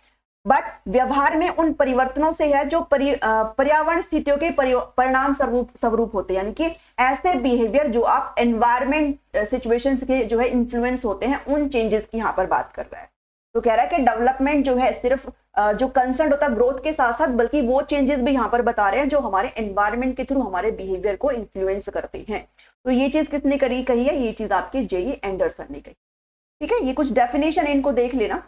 बट व्यवहार में उन परिवर्तनों से है जो पर्यावरण स्थितियों के परिणाम स्वरूप होते हैं, यानी कि ऐसे बिहेवियर जो आप एनवायरमेंट सिचुएशंस के जो है इन्फ्लुएंस होते हैं, उन चेंजेस की यहाँ पर बात कर रहा है। तो कह रहा है कि डेवलपमेंट जो है सिर्फ जो कंसर्न होता है ग्रोथ के साथ साथ, बल्कि वो चेंजेस भी यहाँ पर बता रहे हैं जो हमारे एनवायरमेंट के थ्रू हमारे बिहेवियर को इन्फ्लुएंस करते हैं। तो ये चीज किसने कही है, ये चीज आपके जेई एंडरसन ने कही। ठीक है, ये कुछ डेफिनेशन है, इनको देख लेना।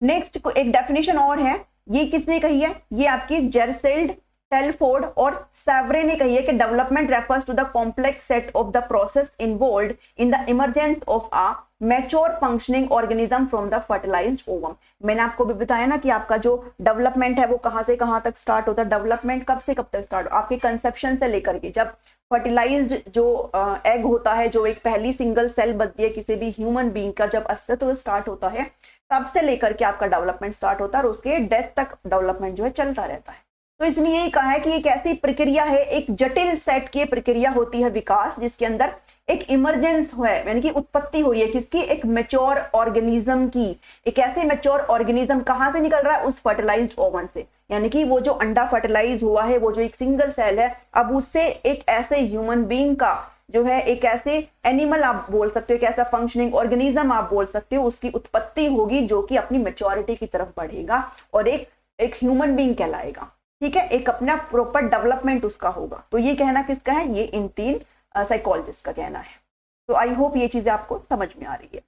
नेक्स्ट एक डेफिनेशन और है, ये किसने कही है, ये आपकी जेरसेल्ड, टेलफोर्ड और सेवरे ने कही है कि development refers to the complex set of the process involved in the emergence of a mature functioning organism from the fertilised ovum. मैंने आपको भी बताया ना कि आपका जो डेवलपमेंट है वो कहां से कहां तक स्टार्ट होता है, डेवलपमेंट कब से कब तक स्टार्ट, आपके कंसेप्शन से लेकर के जब फर्टिलाइज्ड जो एग होता है, जो एक पहली सिंगल सेल बनती है किसी भी ह्यूमन बीइंग का, जब अस्तित्व स्टार्ट होता है तब से लेकर के आपका डेवलपमेंट स्टार्ट होता है, और उसके डेथ तक डेवलपमेंट जो है चलता रहता है। तो इसलिए यही कहा है कि एक ऐसी प्रक्रिया है, एक जटिल सेट की प्रक्रिया होती है विकास, जिसके अंदर एक इमरजेंस है, यानी कि उत्पत्ति हो रही है किसकी, एक मैच्योर ऑर्गेनिज्म की। एक ऐसे मैच्योर ऑर्गेनिज्म कहां से निकल रहा है, उस फर्टिलाइज्ड ओवन से, यानी कि वो जो अंडा फर्टिलाइज हुआ है, वो जो एक सिंगल सेल है, अब उससे एक ऐसे ह्यूमन बीइंग का जो है, एक ऐसे एनिमल आप बोल सकते हो, एक ऐसा फंक्शनिंग ऑर्गेनिज्म आप बोल सकते हो, उसकी उत्पत्ति होगी जो कि अपनी मैच्योरिटी की तरफ बढ़ेगा और एक ह्यूमन बीइंग कहलाएगा। ठीक है, एक अपना प्रॉपर डेवलपमेंट उसका होगा। तो ये कहना किसका है, ये इन तीन साइकोलॉजिस्ट का कहना है। तो आई होप ये चीजें आपको समझ में आ रही है।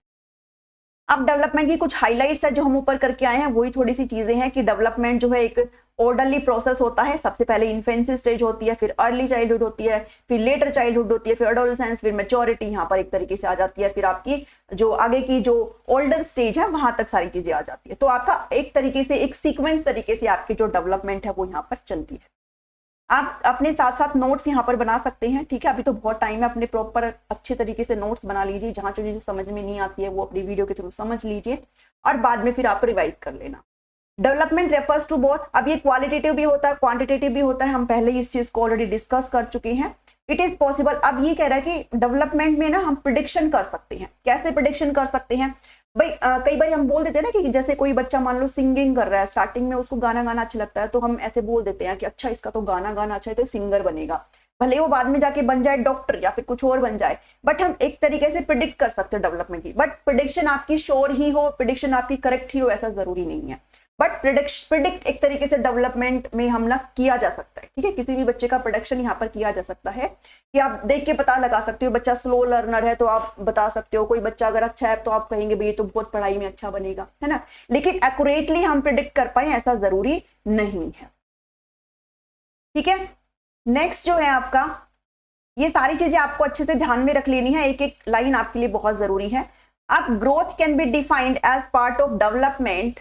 अब डेवलपमेंट की कुछ हाइलाइट्स है जो हम ऊपर करके आए हैं, वही थोड़ी सी चीजें हैं कि डेवलपमेंट जो है एक ऑर्डरली प्रोसेस होता है। सबसे पहले इन्फेंसी स्टेज होती है, फिर अर्ली चाइल्डहुड होती है, फिर लेटर चाइल्डहुड होती है, फिर एडोलेसेंस, फिर मैच्योरिटी यहाँ पर एक तरीके से आ जाती है, फिर आपकी जो आगे की जो ओल्डर स्टेज है वहां तक सारी चीजें आ जाती है। तो आपका एक तरीके से एक सीक्वेंस तरीके से आपकी जो डेवलपमेंट है वो यहाँ पर चलती है। आप अपने साथ साथ नोट्स यहाँ पर बना सकते हैं। ठीक है, अभी तो बहुत टाइम है, अपने प्रॉपर अच्छे तरीके से नोट्स बना लीजिए, जहां जो चीजें समझ में नहीं आती है वो अपनी वीडियो के थ्रू समझ लीजिए और बाद में फिर आप रिवाइज कर लेना। डेवलपमेंट रेफर्स टू बोथ, अब ये क्वालिटेटिव भी होता है, क्वांटिटेटिव भी होता है, हम पहले इस चीज को ऑलरेडी डिस्कस कर चुके हैं। इट इज पॉसिबल, अब ये कह रहा है कि डेवलपमेंट में ना हम प्रिडिक्शन कर सकते हैं। कैसे प्रिडिक्शन कर सकते हैं भाई, कई बार हम बोल देते हैं ना कि जैसे कोई बच्चा मान लो सिंगिंग कर रहा है, स्टार्टिंग में उसको गाना गाना अच्छा लगता है, तो हम ऐसे बोल देते हैं कि अच्छा इसका तो गाना गाना अच्छा है तो सिंगर बनेगा, भले वो बाद में जाके बन जाए डॉक्टर या फिर कुछ और बन जाए, बट हम एक तरीके से प्रिडिक्ट कर सकते हैं डेवलपमेंट की। बट प्रिडिक्शन आपकी श्योर ही हो, प्रिडिक्शन आपकी करेक्ट ही हो, ऐसा जरूरी नहीं है। बट प्रिडिक्ट एक तरीके से डेवलपमेंट में हम ना किया जा सकता है, ठीक है। किसी भी बच्चे का प्रोडक्शन यहाँ पर किया जा सकता है कि आप देख के पता लगा सकते हो बच्चा स्लो लर्नर है तो आप बता सकते हो, कोई बच्चा अगर अच्छा है तो आप कहेंगे भाई ये तो बहुत पढ़ाई में अच्छा बनेगा, है ना। लेकिन एक्यूरेटली हम प्रिडिक्ट कर पाए ऐसा जरूरी नहीं है, ठीक है। नेक्स्ट जो है आपका, ये सारी चीजें आपको अच्छे से ध्यान में रख लेनी है, एक एक लाइन आपके लिए बहुत जरूरी है। अब growth can be defined as part of development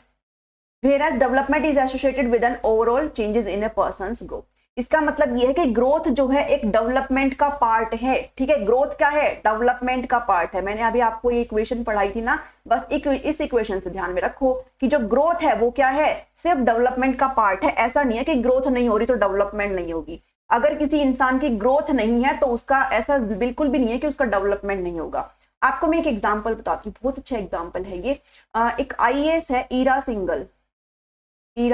whereas development is associated with an overall changes in a person's growth। इसका मतलब यह है कि ग्रोथ जो है एक डेवलपमेंट का पार्ट है, ठीक है। ग्रोथ क्या है, डेवलपमेंट का पार्ट है। मैंने अभी आपको ये इक्वेशन पढ़ाई थी ना, बस इस इक्वेशन से ध्यान में रखो कि जो ग्रोथ है वो क्या है, सिर्फ डेवलपमेंट का पार्ट है। ऐसा नहीं है कि ग्रोथ नहीं हो रही तो डेवलपमेंट नहीं होगी। अगर किसी इंसान की ग्रोथ नहीं है तो उसका ऐसा बिल्कुल भी नहीं है कि उसका डेवलपमेंट नहीं होगा। आपको मैं एक एग्जाम्पल बताती हूँ, बहुत अच्छा एग्जाम्पल है ये। एक IAS है ईरा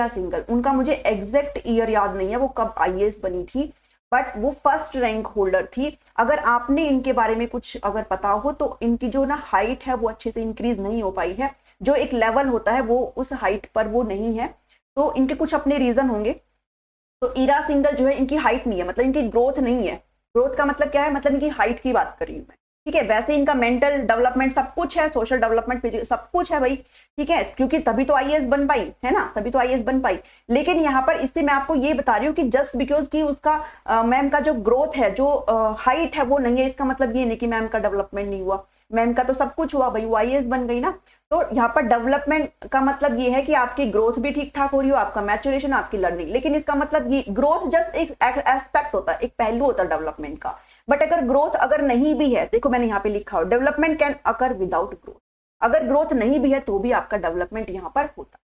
सिंगल, उनका मुझे एग्जैक्ट ईयर याद नहीं है वो कब IAS बनी थी, बट वो फर्स्ट रैंक होल्डर थी। अगर आपने इनके बारे में कुछ अगर पता हो तो इनकी जो ना हाइट है वो अच्छे से इंक्रीज नहीं हो पाई है, जो एक लेवल होता है वो उस हाइट पर वो नहीं है, तो इनके कुछ अपने रीजन होंगे। तो ईरा सिंगल जो है इनकी हाइट नहीं है, मतलब इनकी ग्रोथ नहीं है। ग्रोथ का मतलब क्या है, मतलब इनकी हाइट की बात कर रही हूँ मैं, ठीक है। वैसे इनका मेंटल डेवलपमेंट सब कुछ है, सोशल डेवलपमेंट फिजिकल सब कुछ है भाई, ठीक है, क्योंकि तभी तो IAS बन पाई है ना, तभी तो IAS बन पाई। लेकिन यहाँ पर इससे मैं आपको ये बता रही हूँ कि जस्ट बिकॉज कि उसका मैम का जो ग्रोथ है, जो हाइट है वो नहीं है, इसका मतलब ये नहीं कि मैम का डेवलपमेंट नहीं हुआ। मैम का तो सब कुछ हुआ भाई, वो IAS बन गई ना। तो यहाँ पर डेवलपमेंट का मतलब ये है कि आपकी ग्रोथ भी ठीक ठाक हो रही हो, आपका मैच्योरेशन, आपकी लर्निंग। लेकिन इसका मतलब ये ग्रोथ जस्ट एक एस्पेक्ट होता है, एक पहलू होता है डेवलपमेंट का। बट अगर ग्रोथ अगर नहीं भी है, देखो मैंने यहाँ पे लिखा हो development can occur without growth. अगर ग्रोथ नहीं भी है तो भी आपका डेवलपमेंट यहाँ पर होता है,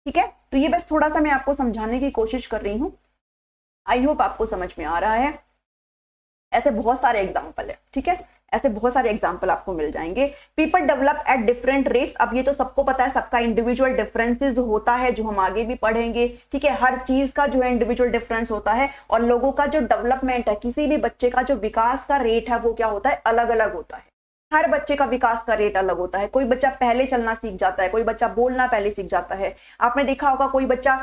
ठीक है। तो ये बस थोड़ा सा मैं आपको समझाने की कोशिश कर रही हूँ, आई होप आपको समझ में आ रहा है। ऐसे बहुत सारे एग्जाम्पल है, ठीक है, ऐसे बहुत सारे एग्जाम्पल आपको मिल जाएंगे। People develop at different rates. अब ये तो सबको पता है, सबका इंडिविजुअल डिफरेंसेस होता है, जो हम आगे भी पढ़ेंगे, ठीक है। हर चीज का जो है इंडिविजुअल डिफरेंस होता है, और लोगों का जो डेवलपमेंट है, किसी भी बच्चे का जो विकास का रेट है वो क्या होता है, अलग अलग होता है। हर बच्चे का विकास का रेट अलग होता है। कोई बच्चा पहले चलना सीख जाता है, कोई बच्चा बोलना पहले सीख जाता है। आपने देखा होगा कोई बच्चा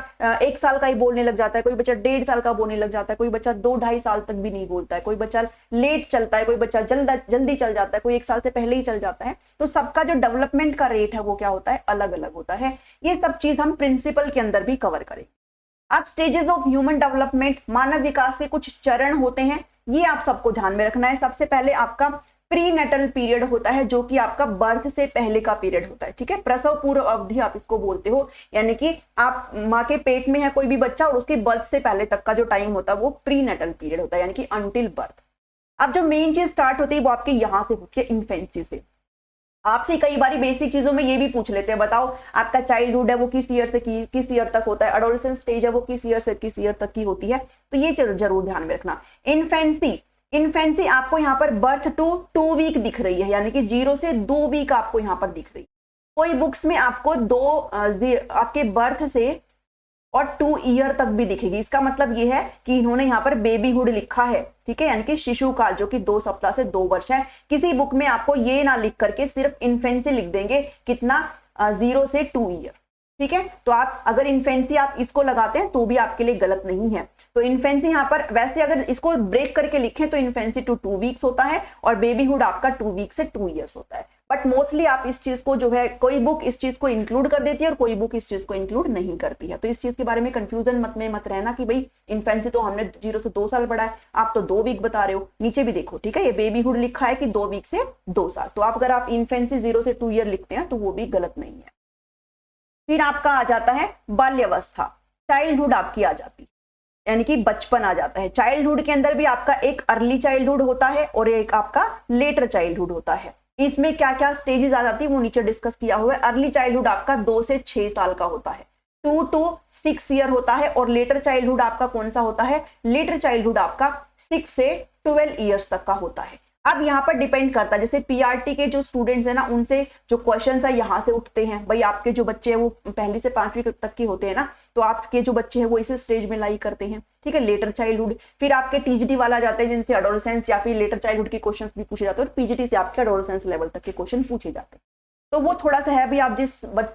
1 साल का ही बोलने लग जाता है, कोई बच्चा 1.5 साल का बोलने लग जाता है, कोई बच्चा 2-2.5 साल तक भी नहीं बोलता है, कोई बच्चा लेट चलता है, कोई बच्चा जल्दी चल जाता है, कोई 1 साल से पहले ही चल जाता है। तो सबका जो डेवलपमेंट का रेट है वो क्या होता है, अलग अलग होता है। ये सब चीज हम प्रिंसिपल के अंदर भी कवर करेंगे। अब स्टेजेस ऑफ ह्यूमन डेवलपमेंट, मानव विकास के कुछ चरण होते हैं, ये आप सबको ध्यान में रखना है। सबसे पहले आपका प्रीनेटल पीरियड होता है, जो कि आपका बर्थ से पहले का पीरियड होता है, ठीक है। प्रसव पूर्व अवधि आप इसको बोलते हो, यानी कि आप माँ के पेट में है कोई भी बच्चा और उसके बर्थ से पहले तक का जो टाइम होता है वो प्रीनेटल पीरियड होता है, यानी कि अंटिल बर्थ। अब जो मेन चीज स्टार्ट होती है वो आपके यहाँ से होती है, इन्फेंसी से। आपसे कई बार बेसिक चीजों में ये भी पूछ लेते हैं, बताओ आपका चाइल्डहुड है वो किस ईयर से किस ईयर तक होता है, एडोलेसेंस स्टेज है वो किस ईयर से किस ईयर तक की होती है, तो ये जरूर ध्यान में रखना। इन्फेंसी आपको यहाँ पर बर्थ टू 2 वीक दिख रही है, यानी कि 0 से 2 वीक आपको यहाँ पर दिख रही है। कोई बुक्स में आपको आपके बर्थ से और 2 ईयर तक भी दिखेगी। इसका मतलब ये है कि इन्होंने यहाँ पर बेबीहुड लिखा है, ठीक है, यानी कि शिशु काल, जो कि 2 सप्ताह से 2 वर्ष है। किसी बुक में आपको ये ना लिख करके सिर्फ इन्फेंसी लिख देंगे, कितना 0 से 2 ईयर, ठीक है। तो आप अगर इन्फेंसी आप इसको लगाते हैं तो भी आपके लिए गलत नहीं है। तो इन्फेंसी यहाँ पर वैसे अगर इसको ब्रेक करके लिखें तो इन्फेंसी टू 2 वीक्स होता है और बेबीहुड आपका 2 वीक से 2 ईयर्स होता है। बट मोस्टली आप इस चीज को जो है, कोई बुक इस चीज को इंक्लूड कर देती है और कोई बुक इस चीज को इंक्लूड नहीं करती है। तो इस चीज के बारे में कंफ्यूजन मत रहना कि भाई इन्फेंसी तो हमने 0 से 2 साल पढ़ा है, आप तो 2 वीक बता रहे हो। नीचे भी देखो, ठीक है, ये बेबीहुड लिखा है कि 2 वीक से 2 साल। तो आप अगर आप इन्फेंसी 0 से 2 ईयर लिखते हैं तो वो भी गलत नहीं है। फिर आपका आ जाता है बाल्यावस्था, चाइल्डहुड आपकी आ जाती है, यानी कि बचपन आ जाता है। चाइल्डहुड के अंदर भी आपका एक अर्ली चाइल्डहुड होता है और एक आपका लेटर चाइल्डहुड होता है। इसमें क्या क्या स्टेजेस आ जाती है वो नीचे डिस्कस किया हुआ है। अर्ली चाइल्डहुड आपका 2 से 6 साल का होता है, 2 to 6 ईयर होता है। और लेटर चाइल्डहुड आपका कौन सा होता है, लेटर चाइल्डहुड आपका 6 से 12 ईयर्स तक का होता है। अब यहाँ पर डिपेंड करता है, जैसे पीआरटी के जो स्टूडेंट्स हैं ना, उनसे जो क्वेश्चंस है यहाँ से उठते हैं। भाई आपके जो बच्चे हैं वो 1ली से 5वीं तक के होते हैं ना, तो आपके जो बच्चे हैं वो इस स्टेज में लाई करते हैं, ठीक है, लेटर चाइल्डहुड। फिर आपके टीजीटी वाला जाते हैं जिनसे एडोलेसेंस या फिर लेटर चाइल्डहुड के क्वेश्चंस भी पूछे जाते हैं, और पीजीटी से आपके एडोलेसेंस लेवल तक के क्वेश्चन पूछे जाते हैं। तो वो थोड़ा सा है, भी आप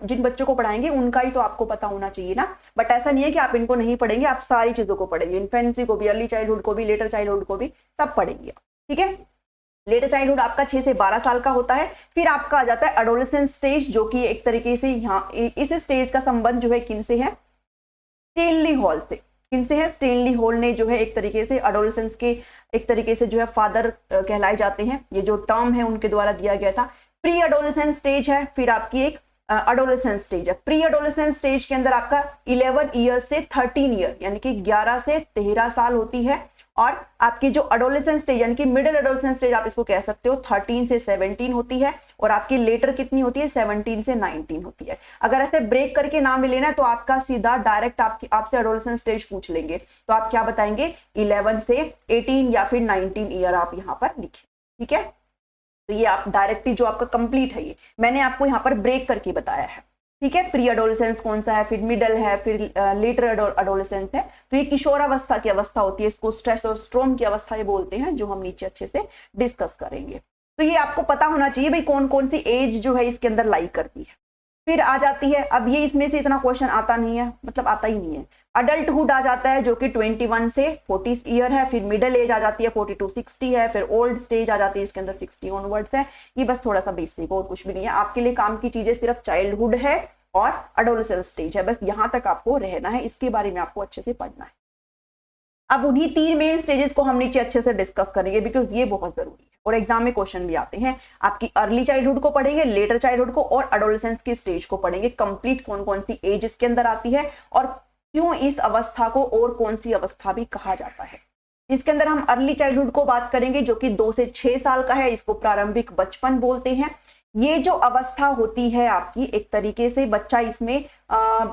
जिन बच्चों को पढ़ाएंगे उनका ही तो आपको पता होना चाहिए ना। बट ऐसा नहीं है कि आप इनको नहीं पढ़ेंगे, आप सारी चीजों को पढ़ेंगे, इन्फेंसी को भी, अर्ली चाइल्डहुड को भी, लेटर चाइल्डहुड को भी, सब पढ़ेंगे। ठीक है, लेटर चाइल्डहुड आपका 6 से 12 साल का होता है। फिर आपका आ जाता है एडोलेसेंस स्टेज, जो कि एक तरीके से यहाँ इस स्टेज का संबंध जो है किन से है, स्टेनली हॉल से। किनसे है, स्टेनली हॉल ने जो है एक तरीके से एडोलेसेंस के एक तरीके से जो है फादर कहलाए जाते हैं, ये जो टर्म है उनके द्वारा दिया गया था। प्री एडोलेसेंस स्टेज है, फिर आपकी एक एडोलेसेंस स्टेज है। प्री एडोलेसेंस स्टेज के अंदर आपका 11 ईयर से 13 ईयर यानी कि 11 से 13 साल होती है। और आपकी जो एडोलेसेंस स्टेज यानी कि मिडिल एडोलेसेंस स्टेज आप इसको कह सकते हो, 13 से 17 होती है। और आपकी लेटर कितनी होती है, 17 से 19 होती है। अगर ऐसे ब्रेक करके नाम ले लेना तो आपका सीधा डायरेक्ट आपसे एडोलेसेंस स्टेज पूछ लेंगे, तो आप क्या बताएंगे, 11 से 18 या फिर 19 ईयर आप यहाँ पर लिखें। ठीक है, तो ये आप डायरेक्टली जो आपका कंप्लीट है, ये मैंने आपको यहाँ पर ब्रेक करके बताया है। ठीक है, प्री एडोलेसेंस कौन सा है, फिर मिडल है, फिर लेटर एडोलेसेंस है। तो ये किशोरावस्था की अवस्था होती है, इसको स्ट्रेसोस्ट्रोम की अवस्था ये बोलते हैं, जो हम नीचे अच्छे से डिस्कस करेंगे। तो ये आपको पता होना चाहिए भाई कौन कौन सी एज जो है इसके अंदर लाइक करती है। फिर आ जाती है, अब ये इसमें से इतना क्वेश्चन आता नहीं है, मतलब आता ही नहीं है। अडल्टहुड आ जाता है जो कि 21 से 40 ईयर है। फिर मिडिल एज आ जाती है 40 to 60 है। फिर ओल्ड स्टेज आ जाती है, इसके अंदर 60 ऑनवर्ड्स है। ये बस थोड़ा सा बेसिक और कुछ भी नहीं है। आपके लिए काम की चीजें सिर्फ चाइल्डहुड है और एडोलेसेंस स्टेज है, बस यहां तक आपको रहना है, इसके बारे में आपको अच्छे से पढ़ना है। अब उन्हीं 3 मेन स्टेजेस को हम नीचे अच्छे से डिस्कस करेंगे, बिकॉज ये बहुत जरूरी है और एग्जाम में क्वेश्चन भी आते हैं। आपकी अर्ली चाइल्डहुड को पढ़ेंगे, लेटर चाइल्डहुड को और एडोलेसेंस की स्टेज को पढ़ेंगे, कंप्लीट कौन कौन सी एज इसके अंदर आती है और क्यों इस अवस्था को और कौन सी अवस्था भी कहा जाता है। इसके अंदर हम अर्ली चाइल्डहुड को बात करेंगे जो कि 2 से 6 साल का है, इसको प्रारंभिक बचपन बोलते हैं। ये जो अवस्था होती है आपकी, एक तरीके से बच्चा इसमें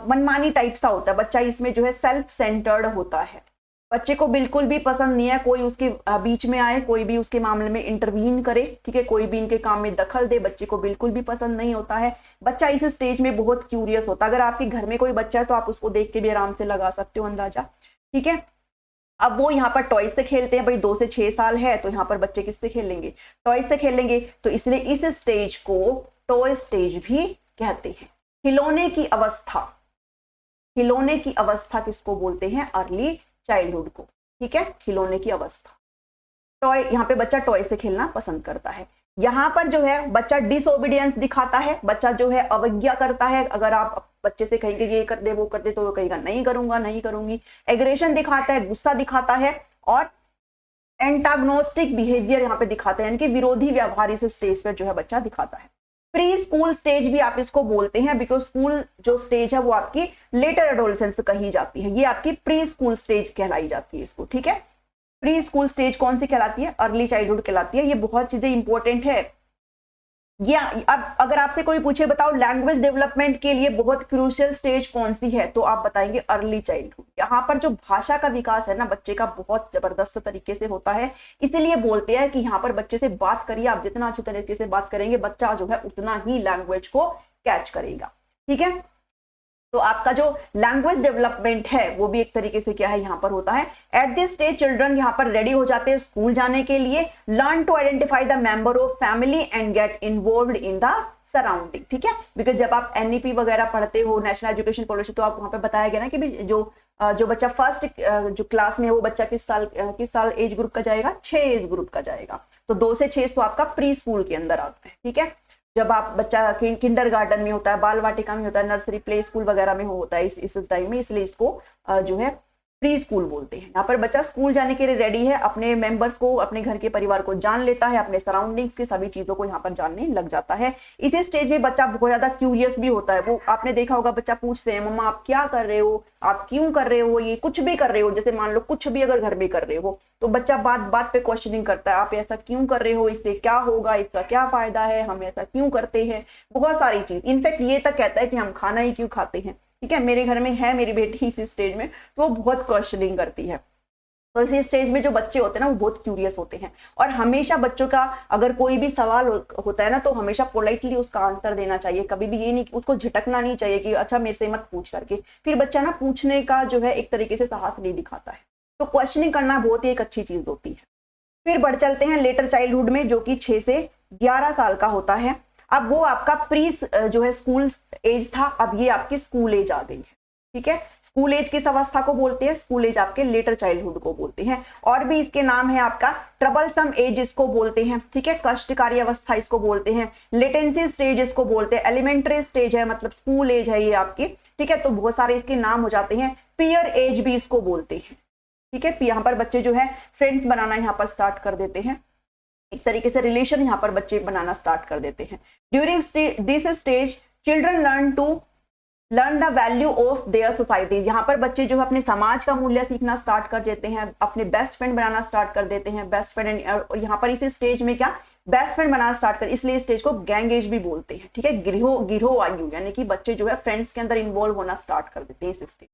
मनमानी टाइप सा होता है, बच्चा इसमें जो है सेल्फ सेंटर्ड होता है। बच्चे को बिल्कुल भी पसंद नहीं है कोई उसके बीच में आए, कोई भी उसके मामले में इंटरवीन करे, ठीक है, कोई भी इनके काम में दखल दे, बच्चे को बिल्कुल भी पसंद नहीं होता है। बच्चा इस स्टेज में बहुत क्यूरियस होता है। अगर आपके घर में कोई बच्चा है तो आप उसको देख के भी आराम से लगा सकते हो अंदाजा। ठीक है, अब वो यहाँ पर टॉय से खेलते हैं, भाई 2 से 6 साल है तो यहाँ पर बच्चे किससे खेलेंगे, टॉय से खेलेंगे। तो इसलिए इस स्टेज को टॉय स्टेज भी कहते हैं। खिलौने की अवस्था, खिलौने की अवस्था किसको बोलते हैं, अर्ली चाइल्डहुड को। ठीक है, खिलौने की अवस्था, टॉय, यहाँ पे बच्चा टॉय से खेलना पसंद करता है। यहाँ पर जो है बच्चा डिसओबीडियंस दिखाता है, बच्चा जो है अवज्ञा करता है। अगर आप बच्चे से कहेंगे ये कर दे वो कर दे तो वो कहेगा नहीं करूंगा नहीं करूंगी। एग्रेशन दिखाता है, गुस्सा दिखाता है। और एंटागनोस्टिक बिहेवियर यहाँ पे दिखाता है, यानी कि विरोधी व्यवहार इस स्टेज पर जो है बच्चा दिखाता है। प्री स्कूल स्टेज भी आप इसको बोलते हैं, बिकॉज स्कूल जो स्टेज है वो आपकी लेटर एडोलेसेंस कही जाती है, ये आपकी प्री स्कूल स्टेज कहलाई जाती है इसको। ठीक है, प्री स्कूल स्टेज कौन सी कहलाती है, अर्ली चाइल्डहुड कहलाती है। ये बहुत चीजें इंपॉर्टेंट है। ये अब अगर आपसे कोई पूछे बताओ लैंग्वेज डेवलपमेंट के लिए बहुत क्रूशियल स्टेज कौन सी है, तो आप बताएंगे अर्ली चाइल्डहुड। यहाँ पर जो भाषा का विकास है ना बच्चे का, बहुत जबरदस्त तरीके से होता है। इसीलिए बोलते हैं कि यहाँ पर बच्चे से बात करिए, आप जितना अच्छे तरीके से बात करेंगे बच्चा जो है उतना ही लैंग्वेज को कैच करेगा। ठीक है, तो आपका जो लैंग्वेज डेवलपमेंट है वो भी एक तरीके से क्या है यहाँ पर होता है। एट दिस स्टेज चिल्ड्रन यहाँ पर रेडी हो जाते हैं स्कूल जाने के लिए। Learn to identify the member of family and get involved in the surrounding. ठीक है, बिकॉज जब आप एनईपी वगैरह पढ़ते हो, नेशनल एजुकेशन पॉलिसी, तो आप वहाँ पे बताया गया ना कि जो बच्चा फर्स्ट जो क्लास में है वो बच्चा किस साल एज ग्रुप का जाएगा, 6 एज ग्रुप का जाएगा। तो 2 से 6 तो आपका प्री स्कूल के अंदर आता है। ठीक है, जब आप बच्चा किंडरगार्टन में होता है, बाल वाटिका में होता है, नर्सरी प्ले स्कूल वगैरह में होता है इस टाइम में, इसलिए इसको जो है प्री स्कूल बोलते हैं। यहाँ पर बच्चा स्कूल जाने के लिए रेडी है, अपने मेंबर्स को, अपने घर के परिवार को जान लेता है, अपने सराउंडिंग्स के सभी चीजों को यहाँ पर जानने लग जाता है। इसी स्टेज में बच्चा बहुत ज्यादा क्यूरियस भी होता है। वो आपने देखा होगा बच्चा पूछते हैं मम्मा आप क्या कर रहे हो, आप क्यों कर रहे हो, ये कुछ भी कर रहे हो, जैसे मान लो कुछ भी अगर घर में कर रहे हो तो बच्चा बात बात पे क्वेश्चनिंग करता है, आप ऐसा क्यों कर रहे हो, इससे क्या होगा, इसका क्या फायदा है, हम ऐसा क्यों करते हैं, बहुत सारी चीज। इनफैक्ट ये तक कहता है कि हम खाना ही क्यों खाते हैं। ठीक है, मेरे घर में है मेरी बेटी इसी स्टेज में, तो वो बहुत क्वेश्चनिंग करती है। तो इसी स्टेज में जो बच्चे होते हैं ना वो बहुत क्यूरियस होते हैं। और हमेशा बच्चों का अगर कोई भी सवाल होता है ना तो हमेशा पोलाइटली उसका आंसर देना चाहिए। कभी भी ये नहीं, उसको झटकना नहीं चाहिए कि अच्छा मेरे से मत पूछ करके, फिर बच्चा ना पूछने का जो है एक तरीके से साहस नहीं दिखाता है। तो क्वेश्चनिंग करना बहुत ही एक अच्छी चीज होती है। फिर बढ़ चलते हैं लेटर चाइल्डहुड में, जो कि 6 से 11 साल का होता है। अब वो आपका प्री जो है स्कूल एज था, अब ये आपकी स्कूल एज आ गई है, ठीक है। स्कूल एज किस अवस्था को बोलते हैं, स्कूल एज आपके लेटर चाइल्डहुड को बोलते हैं। और भी इसके नाम है आपका ट्रबलसम एज इसको बोलते हैं, ठीक है, कष्टकारी अवस्था इसको बोलते हैं, लेटेंसी स्टेज इसको बोलते हैं, एलिमेंट्री स्टेज है मतलब स्कूल एज है ये आपकी, ठीक है। तो बहुत सारे इसके नाम हो जाते हैं। पीयर एज भी इसको बोलते हैं, ठीक है। यहाँ पर बच्चे जो है फ्रेंड्स बनाना यहाँ पर स्टार्ट कर देते हैं, एक तरीके से रिलेशन यहाँ पर बच्चे बनाना स्टार्ट कर देते हैं। During this stage children learn the value of their society, यहाँ पर बच्चे जो है अपने समाज का मूल्य सीखना स्टार्ट कर देते हैं, अपने बेस्ट फ्रेंड बनाना स्टार्ट कर देते हैं। बेस्ट फ्रेंड यहाँ पर इस स्टेज में क्या बेस्ट फ्रेंड बनाना स्टार्ट कर, इसलिए स्टेज को गैंग एज भी बोलते हैं, ठीक है। गिरोह आयु यानी कि बच्चे जो है फ्रेंड्स के अंदर इन्वॉल्व होना स्टार्ट कर देते हैं इस स्टेज।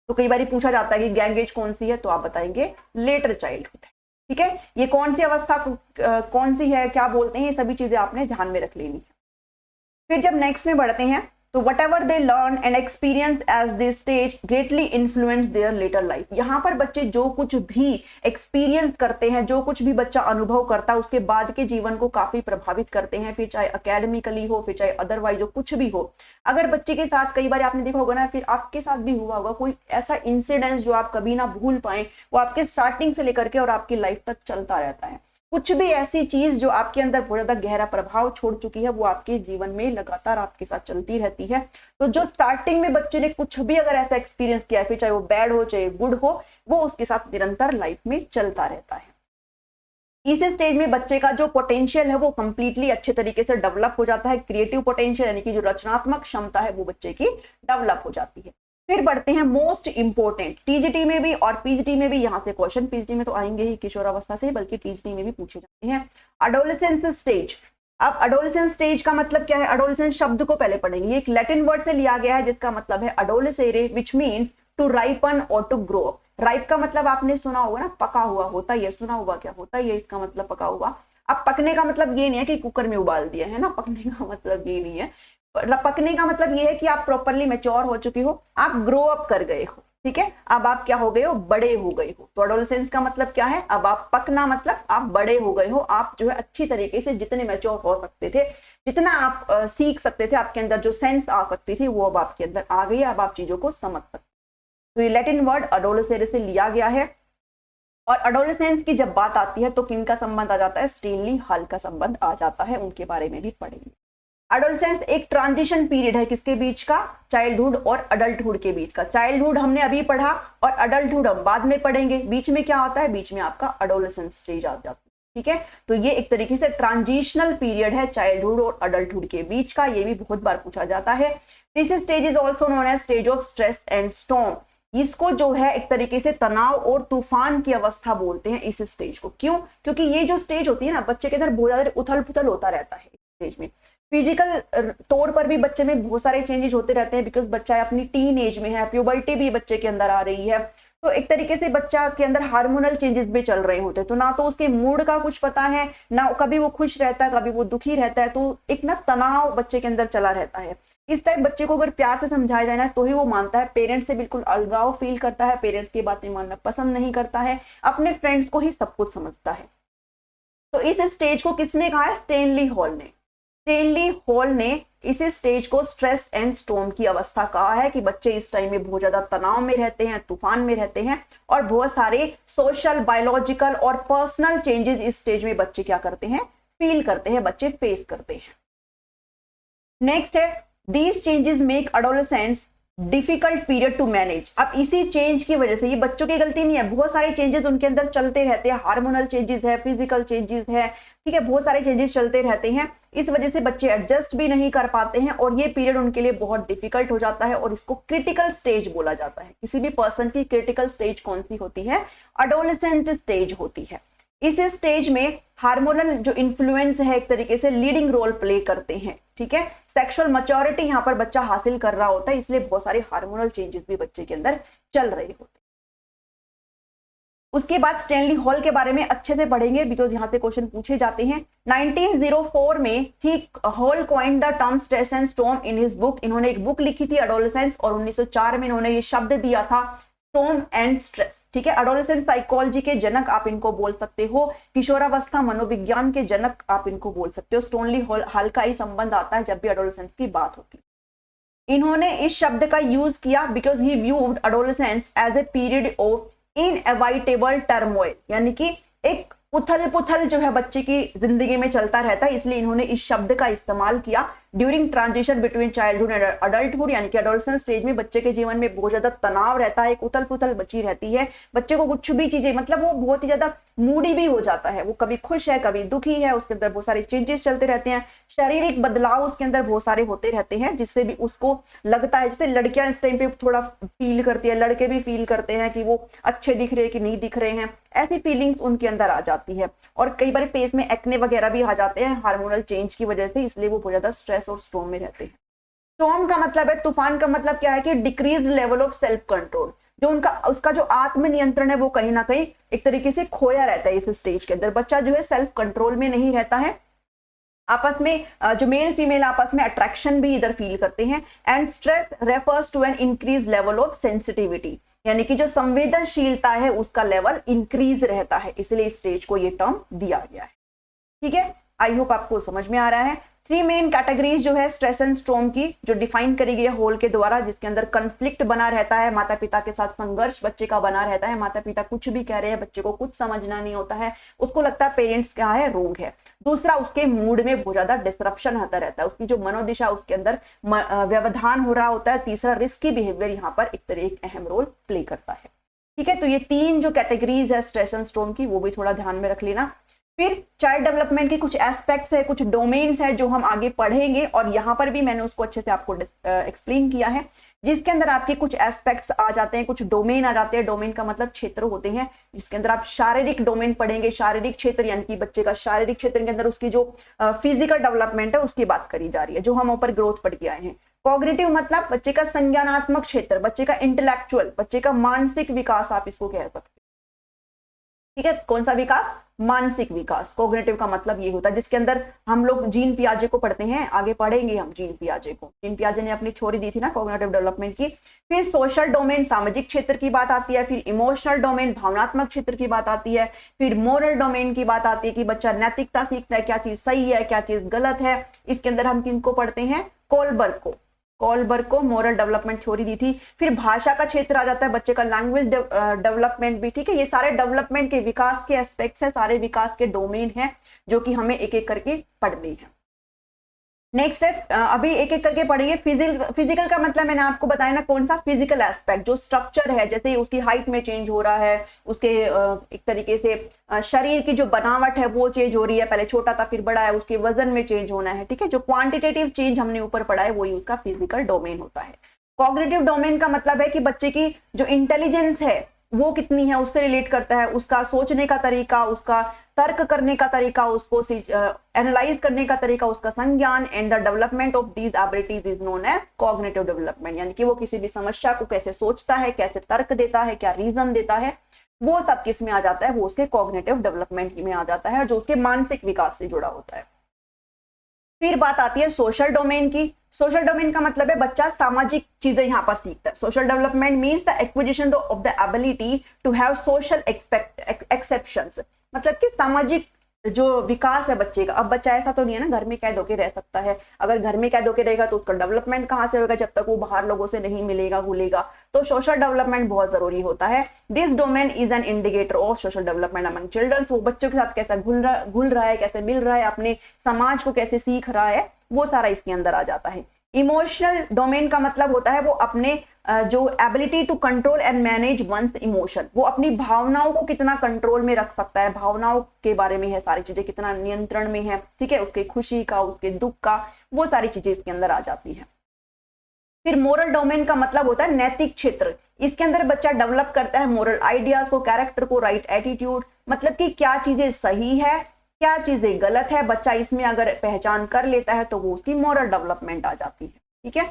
तो कई बार पूछा जाता है कि गैंग एज कौन सी है, तो आप बताएंगे लेटर चाइल्डहुड है, ठीक है। ये कौन सी अवस्था कौन सी है, क्या बोलते हैं, ये सभी चीजें आपने ध्यान में रख लेनी है। फिर जब नेक्स्ट में बढ़ते हैं तो whatever they learn and experience as this stage greatly influence their later life. यहाँ पर बच्चे जो कुछ भी एक्सपीरियंस करते हैं, जो कुछ भी बच्चा अनुभव करता है उसके बाद के जीवन को काफी प्रभावित करते हैं, फिर चाहे अकेडमिकली हो, फिर चाहे अदरवाइज हो, कुछ भी हो। अगर बच्चे के साथ कई बार आपने देखा होगा ना, फिर आपके साथ भी हुआ होगा कोई ऐसा इंसिडेंस जो आप कभी ना भूल पाए, वो आपके स्टार्टिंग से लेकर के और आपकी लाइफ तक चलता रहता है। कुछ भी ऐसी चीज जो आपके अंदर बहुत ज्यादा गहरा प्रभाव छोड़ चुकी है, वो आपके जीवन में लगातार आपके साथ चलती रहती है। तो जो स्टार्टिंग में बच्चे ने कुछ भी अगर ऐसा एक्सपीरियंस किया है, फिर चाहे वो बैड हो चाहे गुड हो, वो उसके साथ निरंतर लाइफ में चलता रहता है। इस स्टेज में बच्चे का जो पोटेंशियल है वो कंप्लीटली अच्छे तरीके से डेवलप हो जाता है। क्रिएटिव पोटेंशियल यानी कि जो रचनात्मक क्षमता है वो बच्चे की डेवलप हो जाती है। फिर बढ़ते हैं मोस्ट इंपोर्टेंट, टीजीटी में भी और पीजीटी में भी यहाँ से क्वेश्चन, पीजीटी में तो आएंगे ही किशोरावस्था से, बल्कि टीजीटी में भी पूछे जाते हैं। एडोलेसेंस स्टेज, अब एडोलेसेंस स्टेज का मतलब क्या है, एडोलेसेंस शब्द को पहले पढ़ेंगे। ये एक लैटिन वर्ड से लिया गया है जिसका मतलब है एडोलेसेरे, विच मीन्स टू राइपन और टू ग्रो अप। राइप का मतलब आपने सुना होगा ना, पका हुआ होता है, सुना होगा क्या होता है इसका मतलब पका हुआ। अब पकने का मतलब ये नहीं है कि कुकर में उबाल दिया है ना, पकने का मतलब ये नहीं है। पकने का मतलब ये है कि आप प्रॉपरली मैच्योर हो चुके हो, आप ग्रो अप कर गए हो, ठीक है। अब आप क्या हो गए हो, बड़े हो गए हो। तो एडोलेसेंस का मतलब क्या है, अब आप पकना मतलब आप बड़े हो गए हो, आप जो है अच्छी तरीके से जितने मैच्योर हो सकते थे, जितना आप सीख सकते थे, आपके अंदर जो सेंस आ सकती थी वो अब आपके अंदर आ गई है, अब आप चीजों को समझ सकते। तो ये लैटिन वर्ड एडोलेसेरे से लिया गया है। और एडोलेसेंस की जब बात आती है तो किनका संबंध आ जाता है, स्टेनली हॉल का संबंध आ जाता है, उनके बारे में भी पढ़ेंगे। एडोलेसेंस एक ट्रांजिशन पीरियड है, किसके बीच का, चाइल्डहुड और अडल्टहुड के बीच का। चाइल्डहुड हमने अभी पढ़ा और अडल्टहुड हम बाद में पढ़ेंगे। बीच में क्या होता है, बीच में आपका एडोलेसेंस स्टेज आ जाती है, ठीक है। तो ये एक तरीके से ट्रांजिशनल पीरियड है चाइल्डहुड और अडल्टहुड के बीच का, ये भी बहुत बार पूछा जाता है। This stage is also known as stage of stress and storm. इसको जो है एक तरीके से तनाव और तूफान की अवस्था बोलते हैं इस स्टेज को। क्यों, क्योंकि ये जो स्टेज होती है ना, बच्चे के अंदर बहुत ज्यादा उथल पुथल होता रहता है इस स्टेज में। फिजिकल तौर पर भी बच्चे में बहुत सारे चेंजेस होते रहते हैं, बिकॉज बच्चा अपनी टीन एज में है, प्यूबर्टी भी बच्चे के अंदर आ रही है। तो एक तरीके से बच्चा के अंदर हार्मोनल चेंजेस भी चल रहे होते हैं, तो ना तो उसके मूड का कुछ पता है, ना कभी वो खुश रहता है, कभी वो दुखी रहता है। तो एक ना तनाव बच्चे के अंदर चला रहता है। इस टाइप बच्चे को अगर प्यार से समझाया जाए ना तो ही वो मानता है। पेरेंट्स से बिल्कुल अलगाव फील करता है, पेरेंट्स की बातें मानना पसंद नहीं करता है, अपने फ्रेंड्स को ही सब कुछ समझता है। तो इस स्टेज को किसने कहा है, स्टेनली हॉल ने। स्टेनली हॉल ने इस स्टेज को स्ट्रेस एंड स्टॉर्म की अवस्था कहा है कि बच्चे इस टाइम में बहुत ज्यादा तनाव में रहते हैं, तूफान में रहते हैं, और बहुत सारे सोशल, बायोलॉजिकल और पर्सनल चेंजेस इस स्टेज में बच्चे क्या करते हैं, फील करते हैं, बच्चे फेस करते हैं। नेक्स्ट है, these changes make adolescence difficult period to manage. अब इसी चेंज की वजह से, ये बच्चों की गलती नहीं है, बहुत सारे चेंजेस उनके अंदर चलते रहते हैं, हार्मोनल चेंजेस है, फिजिकल चेंजेस है, ठीक है, बहुत सारे चेंजेस चलते रहते हैं। इस वजह से बच्चे एडजस्ट भी नहीं कर पाते हैं और ये पीरियड उनके लिए बहुत डिफिकल्ट हो जाता है और इसको क्रिटिकल स्टेज बोला जाता है। किसी भी पर्सन की क्रिटिकल स्टेज कौन सी होती है, एडोलेसेंट स्टेज होती है। इस स्टेज में हार्मोनल जो इन्फ्लुएंस है एक तरीके से लीडिंग रोल प्ले करते हैं, ठीक है। सेक्सुअल मैच्योरिटी यहाँ पर बच्चा हासिल कर रहा होता है, इसलिए बहुत सारे हार्मोनल चेंजेस भी बच्चे के अंदर चल रहे होते हैं। उसके बाद स्टेनली हॉल के बारे में अच्छे से पढ़ेंगे, बिकॉज यहाँ से क्वेश्चन पूछे जाते हैं। 1904 में ही Hall coined the term stress and storm in his book. इन्होंने एक बुक लिखी थी एडोलेसेंस, और 1904 में इन्होंने ये शब्द दिया था स्टॉर्म एंड स्ट्रेस, ठीक है। एडोलेसेंट साइकोलॉजी के जनक आप इनको बोल सकते हो, किशोरावस्था मनोविज्ञान के जनक आप इनको बोल सकते हो। स्टोनली हॉल का ही संबंध आता है जब भी एडोलेसेंस की बात होती है। इन्होंने इस शब्द का यूज किया because he viewed adolescence as a period of inevitable turmoil, यानी कि एक उथल पुथल जो है बच्चे की जिंदगी में चलता रहता है, इसलिए इन्होंने इस शब्द का इस्तेमाल किया during transition between childhood and adulthood, यानी कि एडोलेसेंस स्टेज में बच्चे के जीवन में बहुत ज्यादा तनाव रहता है, एक उथल पुथल बची रहती है, बच्चे को कुछ भी चीजें, मतलब वो बहुत ही ज्यादा मूडी भी हो जाता है, वो कभी खुश है कभी दुखी है, उसके अंदर बहुत सारे चेंजेस चलते रहते हैं, शारीरिक बदलाव उसके अंदर बहुत सारे होते रहते हैं, जिससे भी उसको लगता है, जैसे लड़कियां इस टाइम पे थोड़ा फील करती है, लड़के भी फील करते हैं कि वो अच्छे दिख रहे हैं कि नहीं दिख रहे हैं, ऐसी फीलिंग्स उनके अंदर आ जाती है। और कई बार फेस में एक्ने वगैरह भी आ जाते हैं हार्मोनल चेंज की वजह से, इसलिए वो बहुत ज्यादा स्ट्रेस और स्टॉर्म में रहते हैं। स्टॉर्म का मतलब है तूफान, का मतलब क्या है कि decrease level of self control, जो उनका उसका जो आत्मनियंत्रण है वो कहीं ना कहीं एक तरीके से खोया रहता है इस स्टेज के अंदर। बच्चा जो है सेल्फ कंट्रोल में नहीं रहता है, आपस में जो मेल फीमेल आपस में अट्रैक्शन भी इधर फील करते हैं। And stress refers to an increase level of sensitivity, यानी कि जो संवेदनशीलता है उसका लेवल इंक्रीज रहता है, इसलिए इस स्टेज को ये टर्म दिया गया है। ठीक है, आई होप आपको समझ में आ रहा है। 3 मेन कैटेगरीज जो है स्ट्रेस एंड स्टॉर्म की, जो डिफाइन करी गई है हॉल के द्वारा, जिसके अंदर कंफ्लिक्ट बना रहता है, माता पिता के साथ संघर्ष बच्चे का बना रहता है, माता पिता कुछ भी कह रहे हैं, बच्चे को कुछ समझना नहीं होता है, उसको लगता है पेरेंट्स क्या है रोंग है। दूसरा, उसके मूड में बहुत ज्यादा डिसरप्शन आता रहता है, उसकी जो मनोदिशा उसके अंदर व्यवधान हो रहा होता है। तीसरा, रिस्की बिहेवियर यहाँ पर एक अहम रोल प्ले करता है। ठीक है, तो ये 3 जो कैटेगरीज है स्ट्रेस एंड स्टॉर्म की, वो भी थोड़ा ध्यान में रख लेना। फिर चाइल्ड डेवलपमेंट की कुछ एस्पेक्ट्स है, कुछ डोमेन्स है जो हम आगे पढ़ेंगे, और यहाँ पर भी मैंने उसको अच्छे से आपको एक्सप्लेन किया है, जिसके अंदर आपके कुछ एस्पेक्ट्स आ जाते हैं, कुछ डोमेन आ जाते हैं। डोमेन का मतलब क्षेत्र होते हैं, जिसके अंदर आप शारीरिक डोमेन पढ़ेंगे, शारीरिक क्षेत्र, यानी कि बच्चे का शारीरिक क्षेत्र के अंदर उसकी जो फिजिकल डेवलपमेंट है उसकी बात करी जा रही है, जो हम ऊपर ग्रोथ पढ़ के आए हैं। कॉग्निटिव मतलब बच्चे का संज्ञानात्मक क्षेत्र, बच्चे का इंटेलेक्चुअल, बच्चे का मानसिक विकास आप इसको कह सकते हैं। ठीक है, कौन सा विकास? मानसिक विकास। कॉग्निटिव का मतलब ये होता है, जिसके अंदर हम लोग जीन पियाजे को पढ़ते हैं, आगे पढ़ेंगे हम जीन पियाजे को। जीन पियाजे ने अपनी थ्योरी दी थी ना कॉग्निटिव डेवलपमेंट की। फिर सोशल डोमेन, सामाजिक क्षेत्र की बात आती है। फिर इमोशनल डोमेन, भावनात्मक क्षेत्र की बात आती है। फिर मोरल डोमेन की बात आती है कि बच्चा नैतिकता सीखता है, क्या चीज सही है क्या चीज गलत है। इसके अंदर हम किनको पढ़ते हैं? कोलबर्ग को मोरल डेवलपमेंट थ्योरी दी थी। फिर भाषा का क्षेत्र आ जाता है, बच्चे का लैंग्वेज डेवलपमेंट भी। ठीक है, ये सारे डेवलपमेंट के विकास के एस्पेक्ट्स हैं, सारे विकास के डोमेन हैं, जो कि हमें एक एक करके पढ़ने हैं। नेक्स्ट है, अभी एक एक करके पढ़ेंगे। फिजिकल का मतलब मैंने आपको बताया ना, कौन सा? फिजिकल एस्पेक्ट, जो स्ट्रक्चर है, जैसे उसकी हाइट में चेंज हो रहा है, उसके एक तरीके से शरीर की जो बनावट है वो चेंज हो रही है, पहले छोटा था फिर बड़ा है, उसके वजन में चेंज होना है। ठीक है, जो क्वांटिटेटिव चेंज हमने ऊपर पढ़ा है वही उसका फिजिकल डोमेन होता है। कॉग्निटिव डोमेन का मतलब है कि बच्चे की जो इंटेलिजेंस है वो कितनी है, उससे रिलेट करता है, उसका सोचने का तरीका, उसका तर्क करने का तरीका, उसको एनालाइज करने का तरीका, उसका संज्ञान। And the development of these abilities is known as cognitive development, यानी कि वो किसी भी समस्या को कैसे सोचता है, कैसे तर्क देता है, क्या रीजन देता है, वो सब किस में आ जाता है? वो उसके कॉग्निटिव डेवलपमेंट में आ जाता है, जो उसके मानसिक विकास से जुड़ा होता है। फिर बात आती है सोशल डोमेन की। सोशल डोमेन का मतलब है बच्चा सामाजिक चीजें यहाँ पर सीखता है। Social development means the acquisition of the ability to have social exceptions, मतलब कि सामाजिक जो विकास है बच्चे का। अब बच्चा ऐसा तो नहीं है ना घर में कैद होके रह सकता है, अगर घर में कैद होके रहेगा तो उसका डेवलपमेंट कहाँ से होगा, जब तक वो बाहर लोगों से नहीं मिलेगा घुलेगा। तो सोशल डेवलपमेंट बहुत जरूरी होता है। This domain is an indicator of social development among childrens, वो बच्चों के साथ कैसा घुल रहा है, कैसे मिल रहा है, अपने समाज को कैसे सीख रहा है, वो सारा इसके अंदर आ जाता है। इमोशनल डोमेन का मतलब होता है वो अपने जो ability to control and manage one's emotion, वो अपनी भावनाओं को कितना कंट्रोल में रख सकता है, भावनाओं के बारे में है सारी चीजें, कितना नियंत्रण में है। ठीक है, उसके खुशी का, उसके दुख का, वो सारी चीजें इसके अंदर आ जाती है। फिर मोरल डोमेन का मतलब होता है नैतिक क्षेत्र। इसके अंदर बच्चा डेवलप करता है मोरल आइडियाज को, कैरेक्टर को, राइट एटीट्यूड, मतलब कि क्या चीजें सही है क्या चीजें गलत है, बच्चा इसमें अगर पहचान कर लेता है तो वो उसकी मोरल डेवलपमेंट आ जाती है। ठीक है,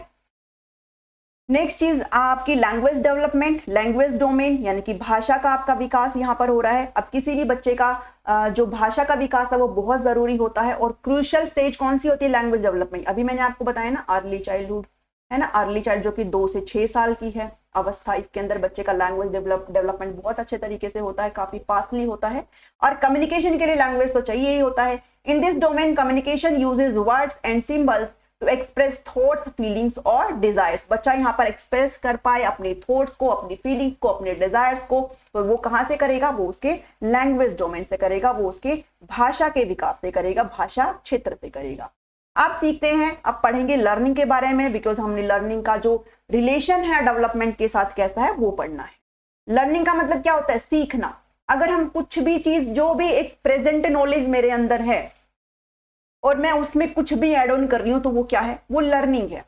नेक्स्ट चीज आपकी लैंग्वेज डेवलपमेंट, लैंग्वेज डोमेन, यानी कि भाषा का आपका विकास यहाँ पर हो रहा है। अब किसी भी बच्चे का जो भाषा का विकास है वो बहुत जरूरी होता है। और क्रूशियल स्टेज कौन सी होती है लैंग्वेज डेवलपमेंट? अभी मैंने आपको बताया ना, अर्ली चाइल्डहुड, है ना। अर्ली चाइल्ड जो कि 2 से 6 साल की है अवस्था, इसके अंदर बच्चे का लैंग्वेज डेवलपमेंट बहुत अच्छे तरीके से होता है, काफी फास्टली होता है। और कम्युनिकेशन के लिए लैंग्वेज तो चाहिए ही होता है। In this domain communication uses words and symbols to express thoughts, feelings और डिजायर्स। बच्चा यहाँ पर एक्सप्रेस कर पाए अपने थॉट्स को, अपनी फीलिंग्स को, अपने डिजायर्स को, तो वो कहाँ से करेगा, वो उसके लैंग्वेज डोमेन से करेगा, वो उसके भाषा के विकास से करेगा, भाषा क्षेत्र से करेगा। आप सीखते हैं, अब पढ़ेंगे लर्निंग के बारे में, बिकॉज हमने लर्निंग का जो रिलेशन है डेवलपमेंट के साथ कैसा है वो पढ़ना है। लर्निंग का मतलब क्या होता है, सीखना। अगर हम कुछ भी चीज, जो भी एक प्रेजेंट नॉलेज मेरे अंदर है और मैं उसमें कुछ भी ऐड ऑन कर रही हूं, तो वो क्या है, वो लर्निंग है।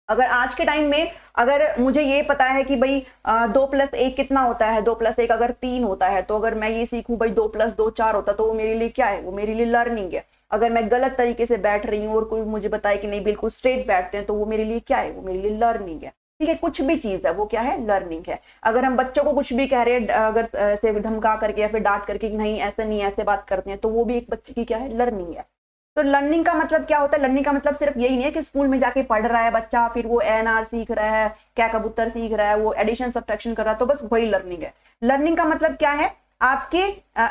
अगर आज के टाइम में अगर मुझे ये पता है कि भाई 2 + 1 कितना होता है, 2 + 1 अगर 3 होता है, तो अगर मैं ये सीखूं भाई 2 + 2 4 होता, तो वो मेरे लिए क्या है, वो मेरे लिए लर्निंग है। अगर मैं गलत तरीके से बैठ रही हूँ और कोई मुझे बताए कि नहीं बिल्कुल स्ट्रेट बैठते हैं, तो वो मेरे लिए क्या है, वो मेरे लिए लर्निंग है। ठीक है, कुछ भी चीज है वो क्या है, लर्निंग है। अगर हम बच्चों को कुछ भी कह रहे हैं, अगर ऐसे धमका करके या फिर डांट करके कि नहीं ऐसे नहीं ऐसे बात करते हैं, तो वो भी एक बच्चे की क्या है, लर्निंग है। तो लर्निंग का मतलब क्या होता है, लर्निंग का मतलब सिर्फ यही नहीं है कि स्कूल में जाके पढ़ रहा है बच्चा, फिर वो ANR सीख रहा है, क्या कबूतर सीख रहा है, वो एडिशन सब्ट्रैक्शन कर रहा है, तो बस वही लर्निंग है। लर्निंग का मतलब क्या है, आपके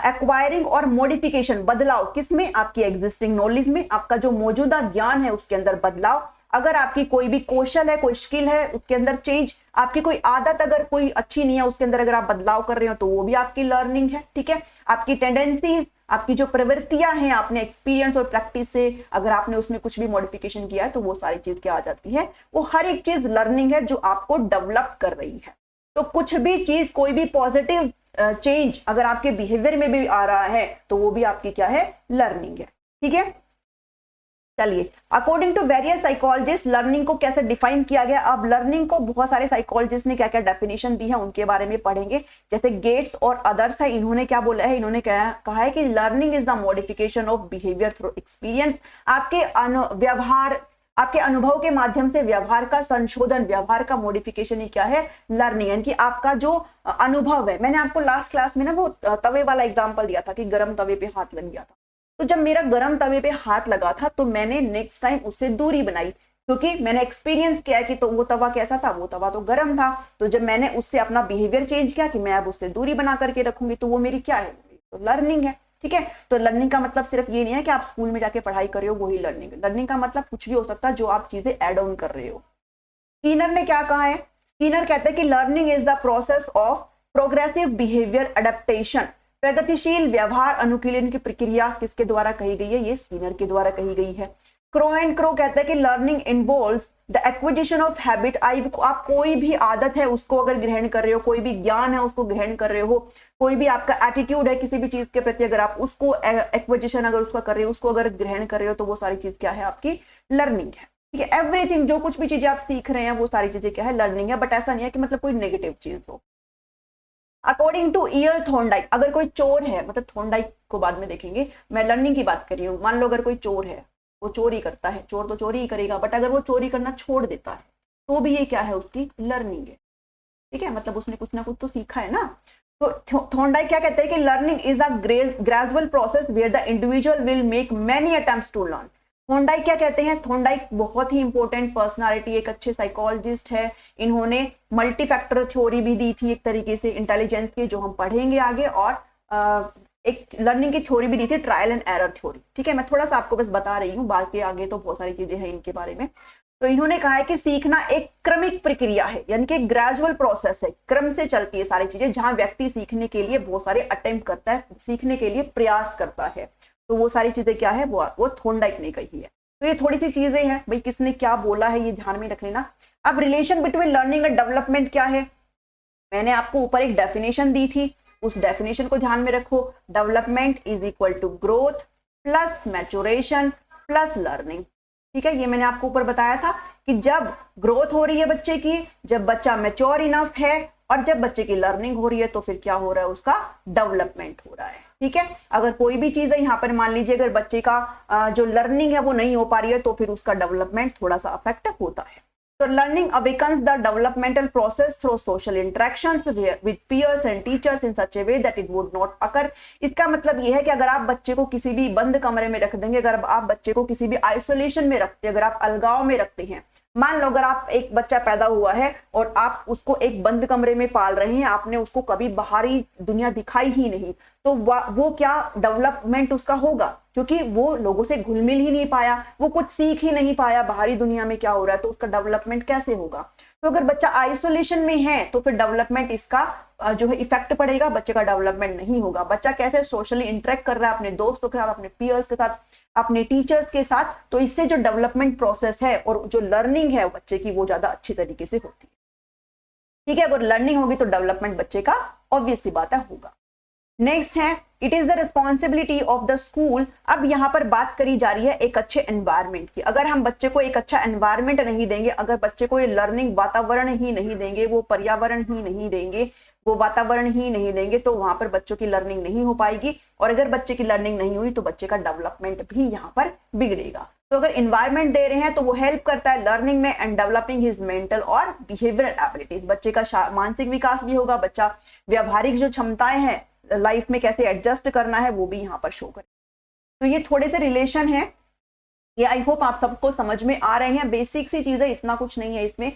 एक्वायरिंग और मॉडिफिकेशन, बदलाव किसमें, आपकी एग्जिस्टिंग नॉलेज में, आपका जो मौजूदा ज्ञान है उसके अंदर बदलाव। अगर आपकी कोई भी कौशल है, कोई स्किल है, उसके अंदर चेंज, आपकी कोई आदत अगर कोई अच्छी नहीं है उसके अंदर अगर आप बदलाव कर रहे हो, तो वो भी आपकी लर्निंग है। ठीक है, आपकी टेंडेंसीज, आपकी जो प्रवृत्तियां हैं, आपने एक्सपीरियंस और प्रैक्टिस से अगर आपने उसमें कुछ भी मॉडिफिकेशन किया है, तो वो सारी चीज क्या आ जाती है, वो हर एक चीज लर्निंग है जो आपको डेवलप कर रही है। तो कुछ भी चीज, कोई भी पॉजिटिव चेंज अगर आपके बिहेवियर में भी आ रहा है, तो वो भी आपकी क्या है, लर्निंग है। ठीक है, चलिए, according to various psychologist learning को कैसे डिफाइन किया गया। अब लर्निंग को बहुत सारे साइकोलॉजिस्ट ने क्या क्या डेफिनेशन दी है उनके बारे में पढ़ेंगे। जैसे गेट्स और अदर्स है, इन्होंने क्या बोला है, इन्होंने कहा है कि learning is the modification of behaviour through experience. आपके व्यवहार, आपके अनुभव के माध्यम से व्यवहार का संशोधन, व्यवहार का मॉडिफिकेशन ही क्या है, लर्निंग। यानी कि आपका जो अनुभव है, मैंने आपको लास्ट क्लास में ना वो तवे वाला एग्जांपल दिया था कि गर्म तवे पे हाथ लग गया था। तो जब मेरा गर्म तवे पे हाथ लगा था, तो मैंने नेक्स्ट टाइम उससे दूरी बनाई, क्योंकि मैंने एक्सपीरियंस किया कि तो वो तवा कैसा था, वो तवा तो गर्म था। तो जब मैंने उससे अपना बिहेवियर चेंज किया कि मैं अब उससे दूरी बना करके रखूंगी, तो वो मेरी क्या है, तो लर्निंग है। ठीक है, तो लर्निंग का मतलब सिर्फ ये नहीं है कि आप स्कूल में जाके पढ़ाई कर रहे हो वही लर्निंग। लर्निंग का मतलब कुछ भी हो सकता है जो आप चीजें एड ऑन कर रहे हो। स्कीनर ने क्या कहा है, स्कीनर कहते हैं कि learning is the process of progressive behaviour adaptation. प्रगतिशील व्यवहार अनुकूलन की प्रक्रिया किसके द्वारा कही गई है, ये स्कीनर के द्वारा कही गई है। क्रो एंड क्रो कहते हैं कि learning involves the acquisition of habit. आप कोई भी आदत है उसको अगर ग्रहण कर रहे हो, कोई भी ज्ञान है उसको ग्रहण कर रहे हो, कोई भी आपका एटीट्यूड है किसी भी चीज के प्रति, अगर आप उसको एक्विजिशन अगर उसका कर रहे हो, उसको अगर ग्रहण कर रहे हो, तो वो सारी चीज क्या है, आपकी लर्निंग है। ठीक है, एवरीथिंग, जो कुछ भी चीजें आप सीख रहे हैं वो सारी चीजें क्या है, लर्निंग है। बट ऐसा नहीं है कि मतलब कोई नेगेटिव चीज हो। अकॉर्डिंग टू ईएल थॉर्नडाइक, अगर कोई चोर है, मतलब थॉर्नडाइक को बाद में देखेंगे, मैं लर्निंग की बात कर रही हूँ। मान लो अगर कोई चोर है, वो चोरी करता है, चोर तो चोरी ही करेगा, बट अगर वो चोरी करना छोड़ देता है, तो भी ये क्या है, उसकी लर्निंग है। ठीक है, मतलब उसने कुछ ना कुछ तो सीखा है ना। तो थॉर्नडाइक क्या कहते हैं कि learning is a gradual process where the individual will make many attempts to learn. Thorndike क्या कहते हैं, थॉर्नडाइक बहुत ही इंपॉर्टेंट पर्सनालिटी, एक अच्छे साइकोलॉजिस्ट है। इन्होंने मल्टी फैक्टर थ्योरी भी दी थी एक तरीके से इंटेलिजेंस की, जो हम पढ़ेंगे आगे, और एक लर्निंग की थ्योरी भी दी थी, ट्रायल एंड एरर थ्योरी। ठीक है, मैं थोड़ा सा आपको बस बता रही हूँ, बाकी आगे तो बहुत सारी चीजें हैं इनके बारे में। तो इन्होंने कहा है कि सीखना एक क्रमिक प्रक्रिया है, यानी कि ग्रेजुअल प्रोसेस है, क्रम से चलती है सारी चीजें, जहां व्यक्ति सीखने के लिए बहुत सारे अटेम्प्ट करता है, सीखने के लिए प्रयास करता है। तो वो सारी चीजें क्या है, वो थॉर्नडाइक ने कही है। तो ये थोड़ी सी चीजें हैं भाई, किसने क्या बोला है ये ध्यान में रख लेना। अब relation between learning and development क्या है, मैंने आपको ऊपर एक डेफिनेशन दी थी, उस डेफिनेशन को ध्यान में रखो। Development is equal to growth plus maturation plus learning. ठीक है, ये मैंने आपको ऊपर बताया था कि जब ग्रोथ हो रही है बच्चे की, जब बच्चा मैच्योर इनफ है, और जब बच्चे की लर्निंग हो रही है, तो फिर क्या हो रहा है, उसका डेवलपमेंट हो रहा है। ठीक है, अगर कोई भी चीज है यहाँ पर, मान लीजिए अगर बच्चे का जो लर्निंग है वो नहीं हो पा रही है, तो फिर उसका डेवलपमेंट थोड़ा सा अफेक्ट होता है। तो learning awakens the developmental process through social interactions with peers and teachers in such a way that it would not occur। इसका मतलब ये है कि अगर आप बच्चे को किसी भी बंद कमरे में रख देंगे, अगर आप बच्चे को किसी भी आइसोलेशन में रखते हैं, अगर आप अलगाव में रखते हैं, मान लो अगर आप एक बच्चा पैदा हुआ है और आप उसको एक बंद कमरे में पाल रहे हैं, आपने उसको कभी बाहरी दुनिया दिखाई ही नहीं, तो वो क्या डेवलपमेंट उसका होगा, क्योंकि वो लोगों से घुल मिल ही नहीं पाया, वो कुछ सीख ही नहीं पाया बाहरी दुनिया में क्या हो रहा है, तो उसका डेवलपमेंट कैसे होगा। तो अगर बच्चा आइसोलेशन में है तो फिर डेवलपमेंट इसका जो है इफेक्ट पड़ेगा, बच्चे का डेवलपमेंट नहीं होगा। बच्चा कैसे सोशली इंटरेक्ट कर रहा है अपने दोस्तों के साथ, अपने पीयर्स के साथ, अपने टीचर्स के साथ, तो इससे जो डेवलपमेंट प्रोसेस है और जो लर्निंग है बच्चे की वो ज्यादा अच्छी तरीके से होती है। ठीक है, अगर लर्निंग होगी तो डेवलपमेंट बच्चे का ऑब्वियस सी बात है होगा। नेक्स्ट है it is the responsibility of the school. अब यहाँ पर बात करी जा रही है एक अच्छे एनवायरमेंट की। अगर हम बच्चे को एक अच्छा एनवायरमेंट नहीं देंगे, अगर बच्चे को ये लर्निंग वातावरण ही नहीं देंगे, वो पर्यावरण ही नहीं देंगे, वो वातावरण ही नहीं देंगे, तो वहां पर बच्चों की लर्निंग नहीं हो पाएगी। और अगर बच्चे की लर्निंग नहीं हुई तो बच्चे का डेवलपमेंट भी यहाँ पर बिगड़ेगा। तो अगर इन्वायरमेंट दे रहे हैं तो वो हेल्प करता है लर्निंग में एंड डेवलपिंग हिज मेंटल और बिहेवियरल एबिलिटीज। बच्चे का मानसिक विकास भी होगा, बच्चा व्यवहारिक जो क्षमताएं हैं लाइफ में कैसे एडजस्ट करना है वो भी यहाँ पर शो करे। तो ये थोड़े से रिलेशन है, ये आई होप आप सबको समझ में आ रहे हैं। बेसिक सी चीजें, इतना कुछ नहीं है इसमें,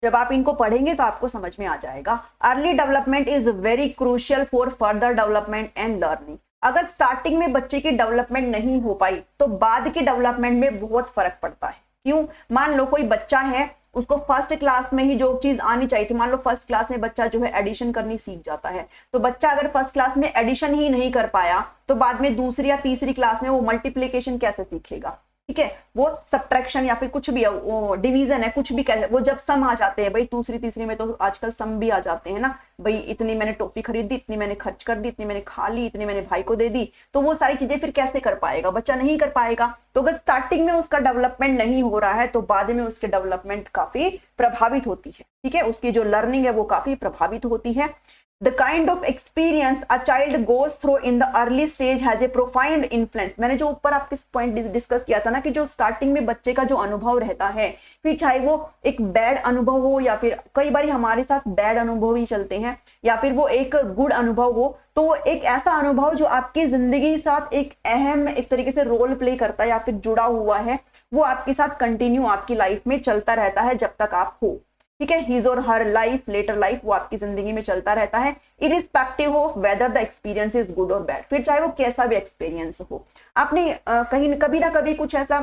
जब आप इनको पढ़ेंगे तो आपको समझ में आ जाएगा। Early development is very crucial for further development and learning. अगर स्टार्टिंग में बच्चे की डेवलपमेंट नहीं हो पाई तो बाद के डेवलपमेंट में बहुत फर्क पड़ता है। क्यों? मान लो कोई बच्चा है, उसको फर्स्ट क्लास में ही जो चीज आनी चाहिए थी, मान लो फर्स्ट क्लास में बच्चा जो है एडिशन करनी सीख जाता है, तो बच्चा अगर फर्स्ट क्लास में एडिशन ही नहीं कर पाया तो बाद में दूसरी या तीसरी क्लास में वो मल्टीप्लिकेशन कैसे सीखेगा? ठीक है, वो सब्ट्रैक्शन या फिर कुछ भी है, वो डिवीजन है, कुछ भी कहे, वो जब सम आ जाते हैं भाई, दूसरी तीसरी में तो आजकल सम भी आ जाते हैं ना भाई, इतनी मैंने टॉफी खरीदी, इतनी मैंने खर्च कर दी, इतनी मैंने खा ली, इतनी मैंने भाई को दे दी, तो वो सारी चीजें फिर कैसे कर पाएगा? बच्चा नहीं कर पाएगा। तो अगर स्टार्टिंग में उसका डेवलपमेंट नहीं हो रहा है तो बाद में उसके डेवलपमेंट काफी प्रभावित होती है। ठीक है, उसकी जो लर्निंग है वो काफी प्रभावित होती है। The kind of experience a child goes through in the early stage has a profound influence। मैंने जो ऊपर आपके पॉइंट डिस्कस किया था ना कि जो स्टार्टिंग में बच्चे का जो अनुभव रहता है, फिर चाहे वो एक बैड अनुभव हो या फिर कई बार हमारे साथ बैड अनुभव ही चलते हैं, या फिर वो एक गुड अनुभव हो, तो वो एक ऐसा अनुभव जो आपकी जिंदगी के साथ एक अहम एक तरीके से रोल प्ले करता है या फिर जुड़ा हुआ है, वो आपके साथ कंटिन्यू आपकी लाइफ में चलता रहता है जब तक आप हो। ठीक है, हिज और हर लाइफ, लेटर लाइफ, वो आपकी जिंदगी में चलता रहता है, irrespective of whether the experience is good और बैड। फिर चाहे वो कैसा भी एक्सपीरियंस हो, आपने कहीं कभी ना कभी कुछ ऐसा,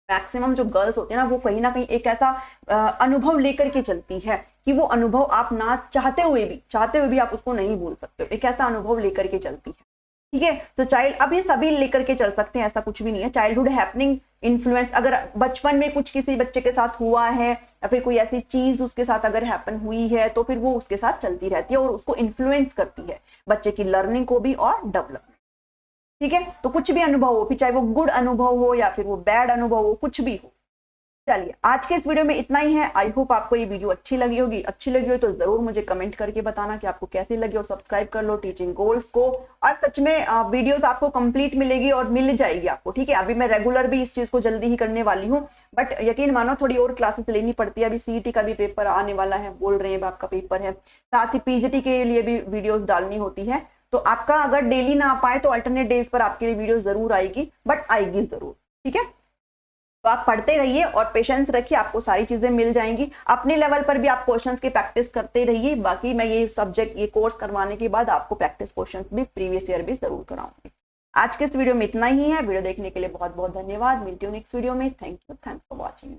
मैक्सिमम जो गर्ल्स होती है ना वो कहीं ना कहीं एक ऐसा अनुभव लेकर के चलती है कि वो अनुभव आप ना चाहते हुए भी आप उसको नहीं भूल सकते, एक ऐसा अनुभव लेकर के चलती है। ठीक है, तो चाइल्ड, अब ये सभी लेकर के चल सकते हैं, ऐसा कुछ भी नहीं है। चाइल्डहुड हैपनिंग इन्फ्लुएंस, अगर बचपन में कुछ किसी बच्चे के साथ हुआ है या फिर कोई ऐसी चीज उसके साथ अगर हैपन हुई है तो फिर वो उसके साथ चलती रहती है और उसको इन्फ्लुएंस करती है बच्चे की लर्निंग को भी और डेवलपमेंट। ठीक है, तो कुछ भी अनुभव हो, फिर चाहे वो गुड अनुभव हो या फिर वो बैड अनुभव हो, कुछ भी हो। चलिए, आज के इस वीडियो में इतना ही है। आई होप आपको ये वीडियो अच्छी लगी होगी। अच्छी लगी हो तो जरूर मुझे कमेंट करके बताना कि आपको कैसी लगी, और सब्सक्राइब कर लो टीचिंग गोल्स को। और सच में वीडियोस आपको कंप्लीट मिलेगी और मिल जाएगी आपको। ठीक है, अभी मैं रेगुलर भी इस चीज को जल्दी ही करने वाली हूँ, बट यकीन मानो थोड़ी और क्लासेस लेनी पड़ती है। अभी सीईटी का भी पेपर आने वाला है, बोल रहे हैं आपका पेपर है, साथ ही पीजीटी के लिए भी वीडियोस डालनी होती है। तो आपका अगर डेली ना आ पाए तो अल्टरनेट डेज पर आपके लिए वीडियो जरूर आएगी, बट आएगी जरूर। ठीक है, तो आप पढ़ते रहिए और पेशेंस रखिए, आपको सारी चीजें मिल जाएंगी। अपने लेवल पर भी आप क्वेश्चंस की प्रैक्टिस करते रहिए। बाकी मैं ये सब्जेक्ट, ये कोर्स करवाने के बाद आपको प्रैक्टिस क्वेश्चंस भी प्रीवियस ईयर भी जरूर कराऊंगी। आज के इस वीडियो में इतना ही है। वीडियो देखने के लिए बहुत बहुत धन्यवाद। मिलती हूँ नेक्स्ट वीडियो में। Thank you, thanks for watching.